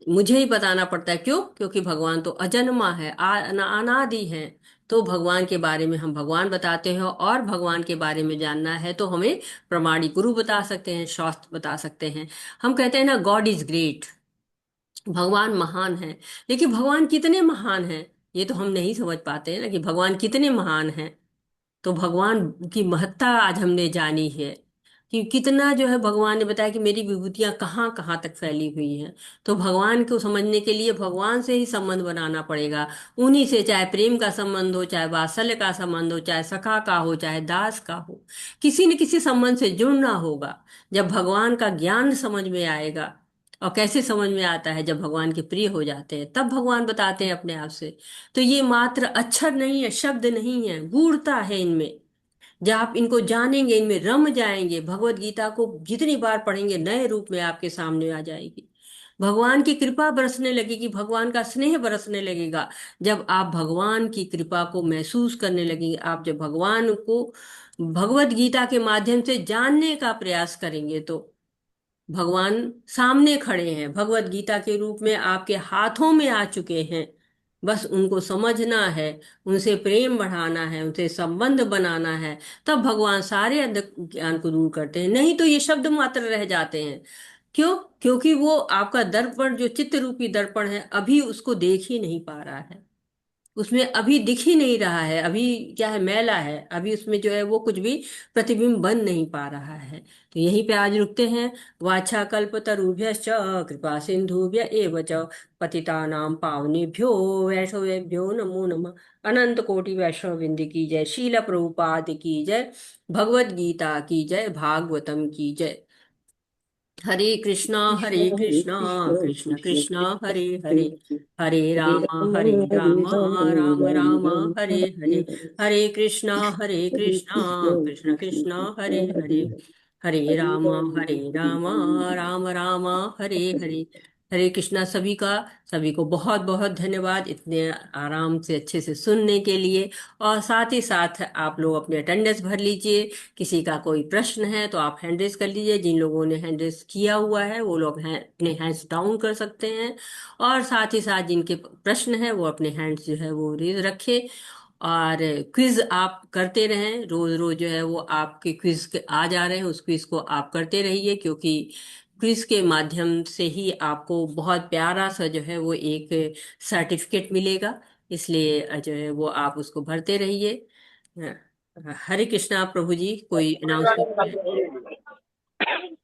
मुझे ही बताना पड़ता है। क्यों? क्योंकि भगवान तो अजन्मा है, अनादि है। तो भगवान के बारे में हम भगवान बताते हैं, और भगवान के बारे में जानना है तो हमें प्रमाणिक गुरु बता सकते हैं, शास्त्र बता सकते हैं। हम कहते हैं ना, गॉड इज ग्रेट, भगवान महान है। लेकिन भगवान कितने महान हैं, ये तो हम नहीं समझ पाते हैं ना, कि भगवान कितने महान हैं। तो भगवान की महत्ता आज हमने जानी है, कि कितना जो है भगवान ने बताया कि मेरी विभूतियां कहाँ कहाँ तक फैली हुई हैं। तो भगवान को समझने के लिए भगवान से ही संबंध बनाना पड़ेगा, उन्हीं से, चाहे प्रेम का संबंध हो, चाहे वात्सल्य का संबंध हो, चाहे सखा का हो, चाहे दास का हो, किसी न किसी संबंध से जुड़ना होगा। जब भगवान का ज्ञान समझ में आएगा, और कैसे समझ में आता है? जब भगवान के प्रिय हो जाते हैं, तब भगवान बताते हैं अपने आप से। तो ये मात्र अक्षर नहीं है, शब्द नहीं है, गूढ़ता है इनमें। जब आप इनको जानेंगे, इनमें रम जाएंगे, भगवत गीता को जितनी बार पढ़ेंगे नए रूप में आपके सामने आ जाएगी। भगवान की कृपा बरसने लगेगी, भगवान का स्नेह बरसने लगेगा। जब आप भगवान की कृपा को महसूस करने लगेंगे, आप जब भगवान को भगवत गीता के माध्यम से जानने का प्रयास करेंगे, तो भगवान सामने खड़े हैं, भगवत गीता के रूप में आपके हाथों में आ चुके हैं। बस उनको समझना है, उनसे प्रेम बढ़ाना है, उनसे संबंध बनाना है, तब भगवान सारे ज्ञान को दूर करते हैं। नहीं तो ये शब्द मात्र रह जाते हैं। क्यों? क्योंकि वो आपका दर्पण, जो चित्त रूपी दर्पण है, अभी उसको देख ही नहीं पा रहा है। उसमें अभी दिख ही नहीं रहा है, अभी क्या है, मैला है, अभी उसमें जो है वो कुछ भी प्रतिबिंब बन नहीं पा रहा है। तो यहीं पे आज रुकते हैं। वाछा कल्पतरुभ्यश्च कृपा सिंधुभ्य एव च पतितानां पावनेभ्यो वैष्णवेभ्यो नमो नमः। अनंत कोटि वैष्णव वृंद की जय, शील प्रभुपाद की जय, भगवत गीता की जय, भागवतम की जय। हरे कृष्णा कृष्णा कृष्ण कृष्णा हरे हरे, हरे राम राम राम हरे हरे, हरे कृष्णा कृष्ण कृष्णा हरे हरे, हरे राम राम राम हरे हरे। हरे कृष्णा सभी का। सभी को बहुत बहुत धन्यवाद इतने आराम से अच्छे से सुनने के लिए। और साथ ही साथ आप लोग अपने अटेंडेंस भर लीजिए। किसी का कोई प्रश्न है तो आप हैंड रेज कर लीजिए। जिन लोगों ने हैंड रेज किया हुआ है वो लोग अपने हैंड्स डाउन कर सकते हैं। और साथ ही साथ जिनके प्रश्न है वो अपने हैंड्स जो है वो रेज रखें। और क्विज आप करते रहें, रोज रोज जो है वो आपके क्विज के आ जा रहे हैं, उस क्विज को आप करते रहिए, क्योंकि क्विज के माध्यम से ही आपको बहुत प्यारा सा जो है वो एक सर्टिफिकेट मिलेगा। इसलिए जो है वो आप उसको भरते रहिए। हरे कृष्णा प्रभु जी, कोई अनाउंसमेंट है?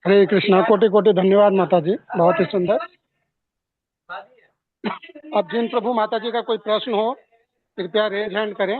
हरे कृष्णा, कोटि कोटि धन्यवाद माता जी, बहुत ही सुंदर। अब जिन प्रभु माता जी का कोई प्रश्न हो कृपया रेज हैंड करें।